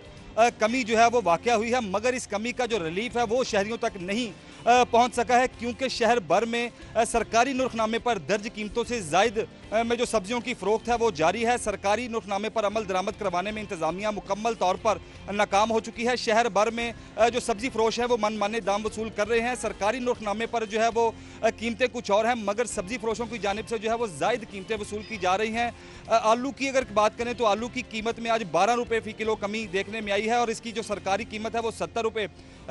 कमी जो है वो वाक़या हुई है, मगर इस कमी का जो रिलीफ है वो शहरियों तक नहीं पहुंच सका है, क्योंकि शहर भर में सरकारी नुर्खनामे पर दर्ज कीमतों से ज़ायद में जो सब्जियों की फ़रोख्त है वो जारी है। सरकारी नुर्खनामे पर अमल दरामद करवाने में इंतज़ामिया मुकम्मल तौर पर नाकाम हो चुकी है। शहर भर में जो सब्जी फरोश है वो मनमाने दाम वसूल कर रहे हैं। सरकारी नुर्खनामे पर जो है वो कीमतें कुछ और हैं, मगर सब्जी फरोशों की जानिब से जो है वो ज़ायद कीमतें वसूल की जा रही हैं। आलू की अगर बात करें तो आलू की कीमत में आज 12 रुपये फ़ी किलो कमी देखने में आई है, और इसकी जो सरकारी कीमत है वो 70 रुपये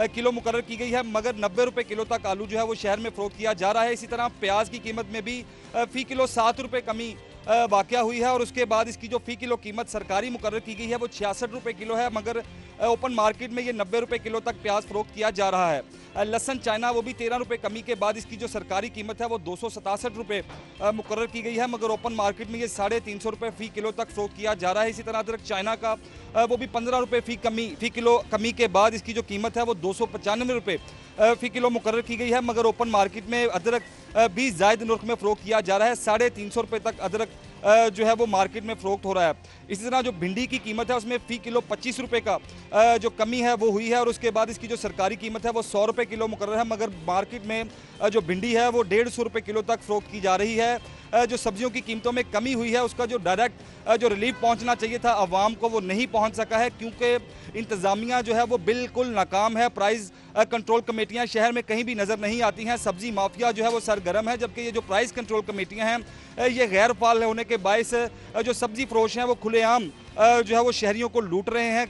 किलो मुकर्रर की गई है, मगर 90 रुपये किलो तक आलू जो है वो शहर में फ़रोख्त किया जा रहा है। इसी तरह प्याज की कीमत में भी फ़ी किलो 7 रुपये कमी वाक़या हुई है, और उसके बाद इसकी जो फ़ी किलो कीमत सरकारी मुकर्रर की गई है वो 66 रुपये किलो है, मगर ओपन मार्केट में ये 90 रुपये किलो तक प्याज फ़रोख्त किया जा रहा है। लहसुन चाइना वो भी 13 रुपये कमी के बाद इसकी जो सरकारी कीमत है वो 267 रुपये मुकर्रर की गई है, मगर ओपन मार्केट में ये 350 रुपये फ़ी किलो तक फ़रोख्त किया जा रहा है। इसी तरह अदरक चाइना का वो भी 15 रुपये फ़ी किलो कमी के बाद इसकी जो कीमत है वो 295 रुपये फ़ी किलो मुकर्रर की गई है, मगर ओपन मार्केट में अदरक भी ज़ायद नुर्ख में फ़रोख्त किया जा रहा है। 350 रुपये तक अदरक जो है वो मार्केट में फ़रोख्त हो रहा है। इसी तरह जो भिंडी की कीमत है उसमें फ़ी किलो 25 रुपये का जो कमी है वो हुई है, और उसके बाद इसकी जो सरकारी कीमत है वो 100 रुपये किलो मुकर्रर है, मगर मार्केट में जो भिंडी है वो 150 रुपये किलो तक फ़रोख्त की जा रही है। जो सब्जियों की कीमतों में कमी हुई है उसका जो डायरेक्ट जो रिलीफ पहुंचना चाहिए था आवाम को वो नहीं पहुंच सका है, क्योंकि इंतज़ामिया जो है वो बिल्कुल नाकाम है। प्राइस कंट्रोल कमेटियां शहर में कहीं भी नज़र नहीं आती हैं। सब्जी माफिया जो है वो सरगर्म है, जबकि ये जो प्राइस कंट्रोल कमेटियां हैं ये गैर फाल होने के बायस जो सब्जी फरोश हैं वो खुलेआम जो है वो शहरियों को लूट रहे हैं।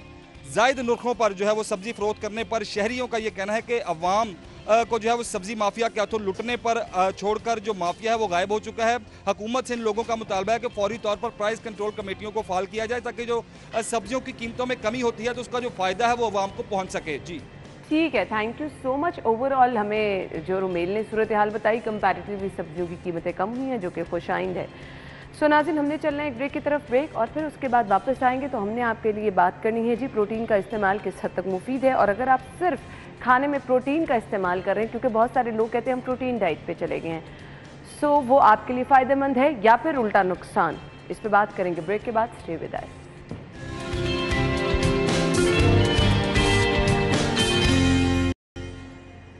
जायद नुर्खों पर जो है वो सब्जी फरोख्त करने पर शहरियों का ये कहना है कि अवाम को जो है वो सब्जी माफिया के हाथों लुटने पर छोड़कर जो माफिया है वो गायब हो चुका है। हुकूमत से इन लोगों का मुतालबा है कि फौरी तौर पर प्राइस कंट्रोल कमेटियों को फाल किया जाए, ताकि जो सब्जियों की कीमतों में कमी होती है तो उसका जो फ़ायदा है वो अवाम को पहुँच सके। जी ठीक है, thank you so much. Overall हमें जो रुमेल ने सूरत हाल बताई, कंपैरेटिवली सब्जियों की कीमतें कम हुई हैं, जो कि खुशाइंद है। सो नाज़रीन, हमने चलना है एक ब्रेक की तरफ, ब्रेक, और फिर उसके बाद वापस आएंगे तो हमने आपके लिए बात करनी है जी प्रोटीन का इस्तेमाल किस हद तक मुफीद है, और अगर आप सिर्फ खाने में प्रोटीन का इस्तेमाल कर रहे हैं, क्योंकि बहुत सारे लोग कहते हैं हम प्रोटीन डाइट पे चले गए हैं, सो वो आपके लिए फ़ायदेमंद है या फिर उल्टा नुकसान, इस पर बात करेंगे ब्रेक के बाद। Stay with us.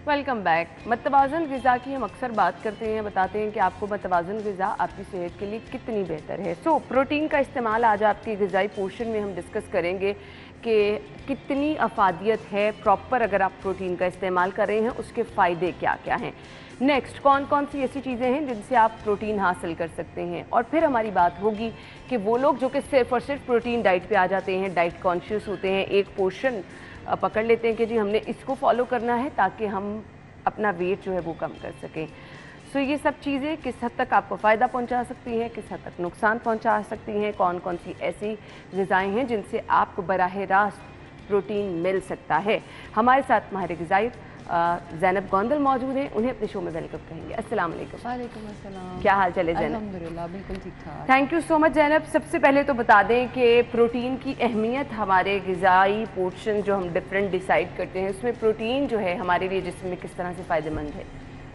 Welcome back. मतवाज़न ग़िज़ा की हम अक्सर बात करते हैं, बताते हैं कि आपको मतवाज़न ग़िज़ा आपकी सेहत के लिए कितनी बेहतर है। सो प्रोटीन का इस्तेमाल आज आपकी ग़िज़ाई पोर्शन में हम डिस्कस करेंगे कि कितनी अफादियत है प्रॉपर अगर आप प्रोटीन का इस्तेमाल कर रहे हैं, उसके फ़ायदे क्या क्या हैं। नेक्स्ट, कौन कौन सी ऐसी चीज़ें हैं जिनसे आप प्रोटीन हासिल कर सकते हैं, और फिर हमारी बात होगी कि वो लोग जो कि सिर्फ और सिर्फ प्रोटीन डाइट पे आ जाते हैं, डाइट कॉन्शियस होते हैं, एक पोर्शन पकड़ लेते हैं कि जी हमने इसको फॉलो करना है ताकि हम अपना वेट जो है वो कम कर सकें। सो ये सब चीज़ें किस हद तक आपको फ़ायदा पहुंचा सकती हैं, किस हद तक नुकसान पहुंचा सकती हैं, कौन कौन सी ऐसी ग़िज़ाएँ हैं जिनसे आपको बराह रास्त प्रोटीन मिल सकता है। हमारे साथ माहिर ग़िज़ाई ज़ैनब गोंदल मौजूद हैं, उन्हें अपने शो में वेलकम कहेंगे। अस्सलाम वालेकुम। वालेकुम अस्सलाम। क्या हाल चले ज़ैनब? अल्हम्दुलिल्लाह बिल्कुल ठीक ठाक। Thank you so much Zainab. सबसे पहले तो बता दें कि प्रोटीन की अहमियत, हमारे ग़िज़ाई पोर्शन जो हम डिफरेंट डिसाइड करते हैं उसमें प्रोटीन जो है हमारे लिए जिस्म में किस तरह से फ़ायदेमंद है।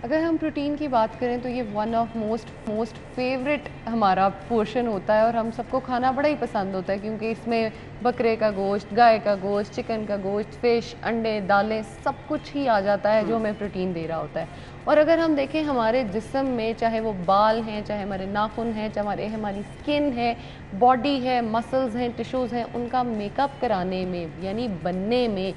अगर हम प्रोटीन की बात करें तो ये वन ऑफ मोस्ट फेवरेट हमारा पोर्शन होता है, और हम सबको खाना बड़ा ही पसंद होता है, क्योंकि इसमें बकरे का गोश्त, गाय का गोश्त, चिकन का गोश्त, फ़िश, अंडे, दालें, सब कुछ ही आ जाता है जो हमें प्रोटीन दे रहा होता है। और अगर हम देखें हमारे जिस्म में, चाहे वो बाल हैं, चाहे हमारे नाखून हैं, चाहे हमारी स्किन है, बॉडी है, मसल्स हैं, टिश्यूज़ हैं, उनका मेकअप कराने में यानी बनने में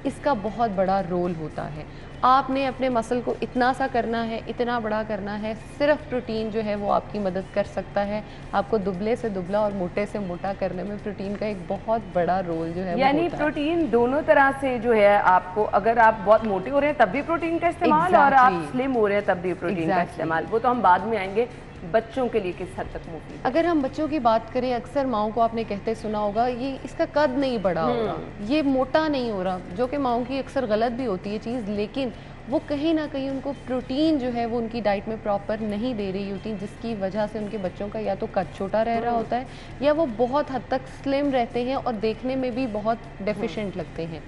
इसका बहुत बड़ा रोल होता है। आपने अपने मसल को इतना सा करना है, इतना बड़ा करना है, सिर्फ प्रोटीन जो है वो आपकी मदद कर सकता है। आपको दुबले से दुबला और मोटे से मोटा करने में प्रोटीन का एक बहुत बड़ा रोल जो है, यानी प्रोटीन दोनों तरह से जो है आपको, अगर आप बहुत मोटे हो रहे हैं तब भी प्रोटीन का इस्तेमाल, और आप स्लिम हो रहे हैं तब भी प्रोटीन का इस्तेमाल। वो तो हम बाद में आएंगे। बच्चों के लिए किस हद तक मुफीद? अगर हम बच्चों की बात करें, अक्सर माओं को आपने कहते सुना होगा ये इसका कद नहीं बढ़ा हो रहा, ये मोटा नहीं हो रहा, जो कि माओं की अक्सर गलत भी होती है चीज़, लेकिन वो कहीं ना कहीं उनको प्रोटीन जो है वो उनकी डाइट में प्रॉपर नहीं दे रही होती, जिसकी वजह से उनके बच्चों का या तो कद छोटा रह रहा होता है या वो बहुत हद तक स्लिम रहते हैं और देखने में भी बहुत डेफिशिएंट लगते हैं।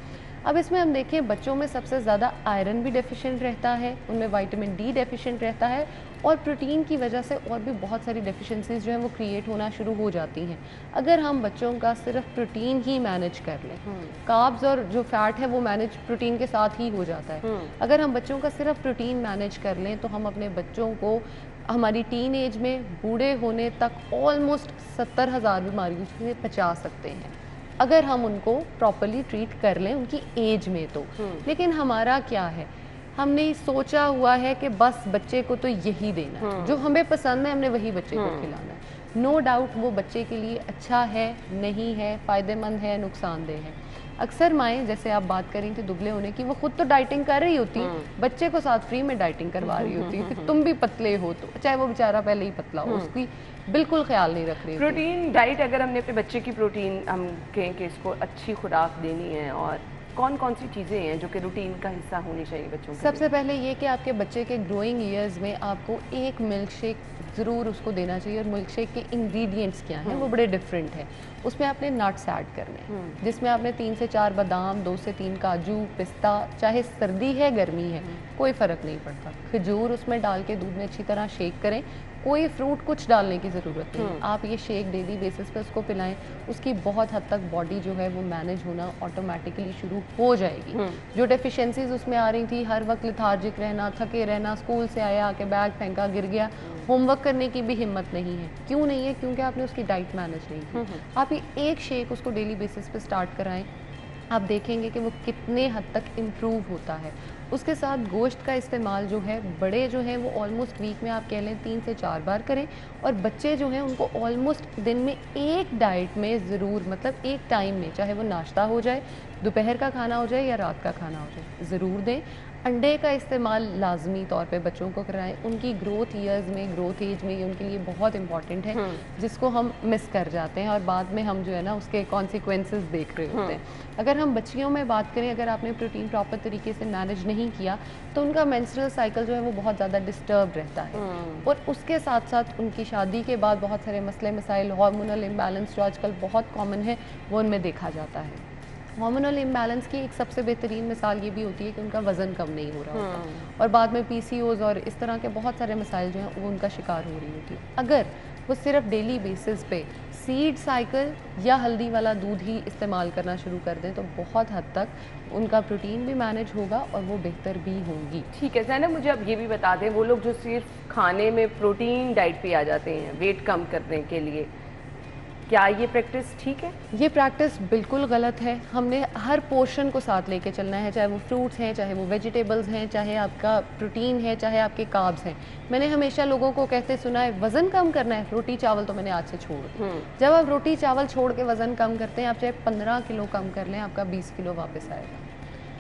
अब इसमें हम देखें, बच्चों में सबसे ज़्यादा आयरन भी डेफिशिएंट रहता है, उनमें विटामिन डी डेफिशिएंट रहता है, और प्रोटीन की वजह से और भी बहुत सारी डेफिशिएंसीज जो हैं वो क्रिएट होना शुरू हो जाती हैं। अगर हम बच्चों का सिर्फ प्रोटीन ही मैनेज कर लें, कार्ब्स और जो फैट है वो मैनेज प्रोटीन के साथ ही हो जाता है। अगर हम बच्चों का सिर्फ प्रोटीन मैनेज कर लें तो हम अपने बच्चों को हमारी टीन एज में बूढ़े होने तक ऑलमोस्ट 70,000 बीमारियों से बचा सकते हैं, अगर हम उनको प्रॉपरली ट्रीट कर लें उनकी एज में तो। लेकिन हमारा क्या है, हमने सोचा हुआ है कि बस बच्चे को तो यही देना है, जो हमें पसंद है हमने वही बच्चे को खिलाना है। नो डाउट वो बच्चे के लिए अच्छा है, नहीं है, फ़ायदेमंद है, नुकसानदेह है। अक्सर माएँ, जैसे आप बात कर रही थी दुबले होने की, वो खुद तो डाइटिंग कर रही होती, बच्चे को साथ फ्री में डाइटिंग करवा रही होती है कि तुम भी पतले हो, तो चाहे वो बेचारा पहले ही पतला हो, उसकी बिल्कुल ख्याल नहीं रख रही। प्रोटीन डाइट, अगर हमने अपने बच्चे की प्रोटीन, हम कहें कि इसको अच्छी खुराक देनी है, और कौन कौन सी चीज़ें हैं जो कि रूटीन का हिस्सा होनी चाहिए बच्चों के? सबसे पहले ये कि आपके बच्चे के ग्रोइंग ईयर्स में आपको एक मिल्क शेक ज़रूर उसको देना चाहिए, और मिल्क शेक के इंग्रेडिएंट्स क्या हैं वो बड़े डिफरेंट हैं। उसमें आपने नट्स ऐड करने हैं, जिसमें आपने 3 से 4 बादाम, 2 से 3 काजू, पिस्ता, चाहे सर्दी है गर्मी है कोई फ़र्क नहीं पड़ता, खजूर उसमें डाल के दूध में अच्छी तरह शेक करें। कोई फ्रूट कुछ डालने की ज़रूरत नहीं, आप ये शेक डेली बेसिस पे उसको पिलाएं, उसकी बहुत हद तक बॉडी जो है वो मैनेज होना ऑटोमेटिकली शुरू हो जाएगी। जो डेफिशिएंसीज उसमें आ रही थी, हर वक्त लेथार्जिक रहना, थके रहना, स्कूल से आया आके बैग फेंका, गिर गया, होमवर्क करने की भी हिम्मत नहीं है। क्यों नहीं है? क्योंकि आपने उसकी डाइट मैनेज नहीं की। आप ये एक शेक उसको डेली बेसिस पे स्टार्ट कराएं, आप देखेंगे कि वो कितने हद तक इम्प्रूव होता है। उसके साथ गोश्त का इस्तेमाल जो है, बड़े जो हैं वो ऑलमोस्ट वीक में आप कह लें 3 से 4 बार करें, और बच्चे जो हैं उनको ऑलमोस्ट दिन में एक डाइट में ज़रूर, मतलब एक टाइम में, चाहे वो नाश्ता हो जाए, दोपहर का खाना हो जाए या रात का खाना हो जाए, ज़रूर दें। अंडे का इस्तेमाल लाजमी तौर पे बच्चों को कराएं, उनकी ग्रोथ ईयर्स में, ग्रोथ एज में ये उनके लिए बहुत इंपॉर्टेंट है, जिसको हम मिस कर जाते हैं और बाद में हम जो है ना उसके कॉन्सिक्वेंसेस देख रहे होते हैं। अगर हम बच्चियों में बात करें, अगर आपने प्रोटीन प्रॉपर तरीके से मैनेज नहीं किया तो उनका मेंस्ट्रुअल साइकिल जो है वो बहुत ज़्यादा डिस्टर्ब रहता है, और उसके साथ साथ उनकी शादी के बाद बहुत सारे मसले मसाइल, हार्मोनल इम्बैलेंस जो आजकल बहुत कॉमन है वो उनमें देखा जाता है। हार्मोनल इम्बैलेंस की एक सबसे बेहतरीन मिसाल ये भी होती है कि उनका वज़न कम नहीं हो रहा होता, और बाद में PCOS और इस तरह के बहुत सारे मसाइल जो हैं वो उनका शिकार हो रही होती है। अगर वो सिर्फ डेली बेसिस पे सीड साइकिल या हल्दी वाला दूध ही इस्तेमाल करना शुरू कर दें तो बहुत हद तक उनका प्रोटीन भी मैनेज होगा और वो बेहतर भी होंगी। ठीक है ज़ैनब, मुझे अब ये भी बता दें, वो लोग जो सिर्फ खाने में प्रोटीन डाइट पे आ जाते हैं वेट कम करने के लिए, क्या ये प्रैक्टिस ठीक है? ये प्रैक्टिस बिल्कुल गलत है। हमने हर पोर्शन को साथ लेके चलना है, चाहे वो फ्रूट्स हैं, चाहे वो वेजिटेबल्स हैं, चाहे आपका प्रोटीन है, चाहे आपके कार्ब्स हैं। मैंने हमेशा लोगों को कहते सुना है वज़न कम करना है, रोटी चावल तो मैंने आज से छोड़ दी। जब आप रोटी चावल छोड़ के वज़न कम करते हैं, आप चाहे 15 किलो कम कर लें, आपका 20 किलो वापस आएगा।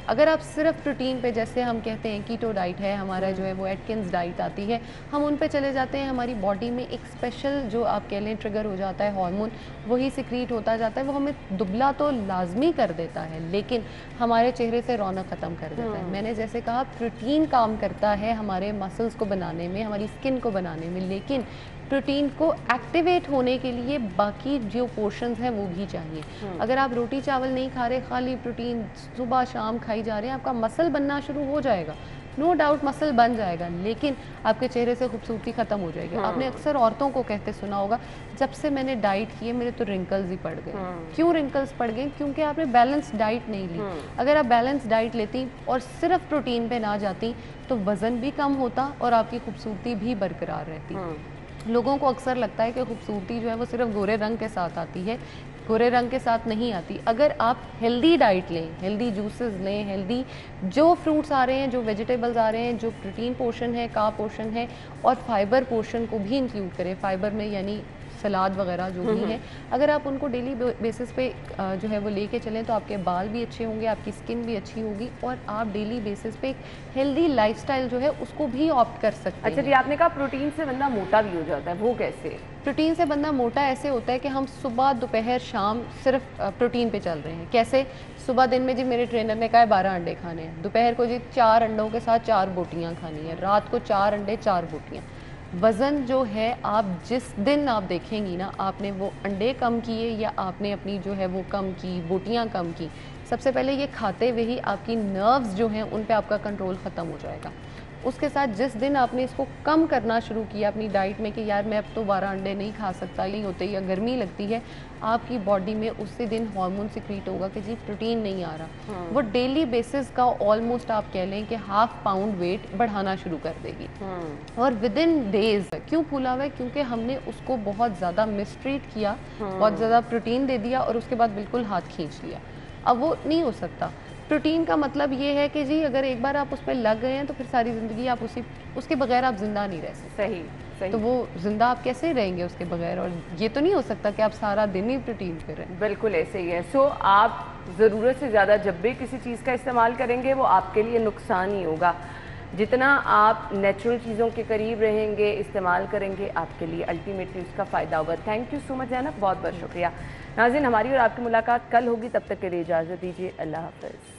अगर आप सिर्फ प्रोटीन पे, जैसे हम कहते हैं कीटो डाइट है हमारा, जो है वो एटकिंस डाइट आती है, हम उन पे चले जाते हैं, हमारी बॉडी में एक स्पेशल जो आप कह लें ट्रिगर हो जाता है हार्मोन, वही सिक्रीट होता जाता है, वो हमें दुबला तो लाजमी कर देता है लेकिन हमारे चेहरे से रौनक ख़त्म कर देता है। मैंने जैसे कहा, प्रोटीन काम करता है हमारे मसल्स को बनाने में, हमारी स्किन को बनाने में, लेकिन प्रोटीन को एक्टिवेट होने के लिए बाकी जो पोर्शंस हैं वो भी चाहिए। अगर आप रोटी चावल नहीं खा रहे, खाली प्रोटीन सुबह शाम खाई जा रहे हैं, आपका मसल बनना शुरू हो जाएगा, नो डाउट मसल बन जाएगा, लेकिन आपके चेहरे से खूबसूरती ख़त्म हो जाएगी। आपने अक्सर औरतों को कहते सुना होगा, जब से मैंने डाइट की है मेरे तो रिंकल्स ही पड़ गए। क्यों रिंकल्स पड़ गए? क्योंकि आपने बैलेंस डाइट नहीं ली। अगर आप बैलेंस डाइट लेती और सिर्फ प्रोटीन पे ना जाती तो वज़न भी कम होता और आपकी खूबसूरती भी बरकरार रहती। लोगों को अक्सर लगता है कि खूबसूरती जो है वो सिर्फ गोरे रंग के साथ आती है। भूरे रंग के साथ नहीं आती। अगर आप हेल्दी डाइट लें, हेल्दी जूसेस लें, हेल्दी जो फ्रूट्स आ रहे हैं, जो वेजिटेबल्स आ रहे हैं, जो प्रोटीन पोर्शन है, कार्ब पोर्शन है और फाइबर पोर्शन को भी इंक्लूड करें, फाइबर में यानी सलाद वगैरह जो भी है, अगर आप उनको डेली बेसिस पे जो है वो लेके चलें तो आपके बाल भी अच्छे होंगे, आपकी स्किन भी अच्छी होगी और आप डेली बेसिस पे एक हेल्दी लाइफस्टाइल जो है उसको भी ऑप्ट कर सकते हैं। अच्छा जी, आपने कहा प्रोटीन से बंदा मोटा भी हो जाता है, वो कैसे? प्रोटीन से बंदा मोटा ऐसे होता है कि हम सुबह दोपहर शाम सिर्फ प्रोटीन पे चल रहे हैं। कैसे? सुबह दिन में जी मेरे ट्रेनर ने कहा है 12 अंडे खाने हैं, दोपहर को जी 4 अंडों के साथ 4 बोटियाँ खानी है, रात को 4 अंडे 4 बोटियाँ। वज़न जो है आप जिस दिन आप देखेंगी ना, आपने वो अंडे कम किए या आपने अपनी जो है वो कम की, बोटियाँ कम की, सबसे पहले ये खाते हुए ही आपकी नर्व्स जो हैं उन पे आपका कंट्रोल ख़त्म हो जाएगा। उसके साथ जिस दिन आपने इसको कम करना शुरू किया अपनी डाइट में कि यार मैं अब तो 12 अंडे नहीं खा सकता, नहीं होते या गर्मी लगती है, आपकी बॉडी में उसी दिन हार्मोन सिक्रीट होगा कि जी प्रोटीन नहीं आ रहा, वो डेली बेसिस का ऑलमोस्ट आप कह लें कि ½ पाउंड वेट बढ़ाना शुरू कर देगी। और विद इन डेज क्यों फूला हुआ है? क्योंकि हमने उसको बहुत ज़्यादा मिसट्रीट किया, बहुत ज़्यादा प्रोटीन दे दिया और उसके बाद बिल्कुल हाथ खींच लिया। अब वो नहीं हो सकता। प्रोटीन का मतलब ये है कि जी अगर एक बार आप उस पर लग गए हैं तो फिर सारी ज़िंदगी आप उसके बगैर आप जिंदा नहीं रह सकते। सही सही। तो वो जिंदा आप कैसे रहेंगे उसके बगैर? और ये तो नहीं हो सकता कि आप सारा दिन ही प्रोटीन पे रहें। बिल्कुल ऐसे ही है। सो आप ज़रूरत से ज़्यादा जब भी किसी चीज़ का इस्तेमाल करेंगे वो आपके लिए नुकसान ही होगा। जितना आप नेचुरल चीज़ों के करीब रहेंगे, इस्तेमाल करेंगे, आपके लिए अल्टीमेटली उसका फ़ायदा होगा। Thank you so much Zainab, बहुत बहुत शुक्रिया। नाज़रीन, हमारी और आपकी मुलाकात कल होगी, तब तक के लिए इजाज़त दीजिए। अल्लाह हाफ़िज़।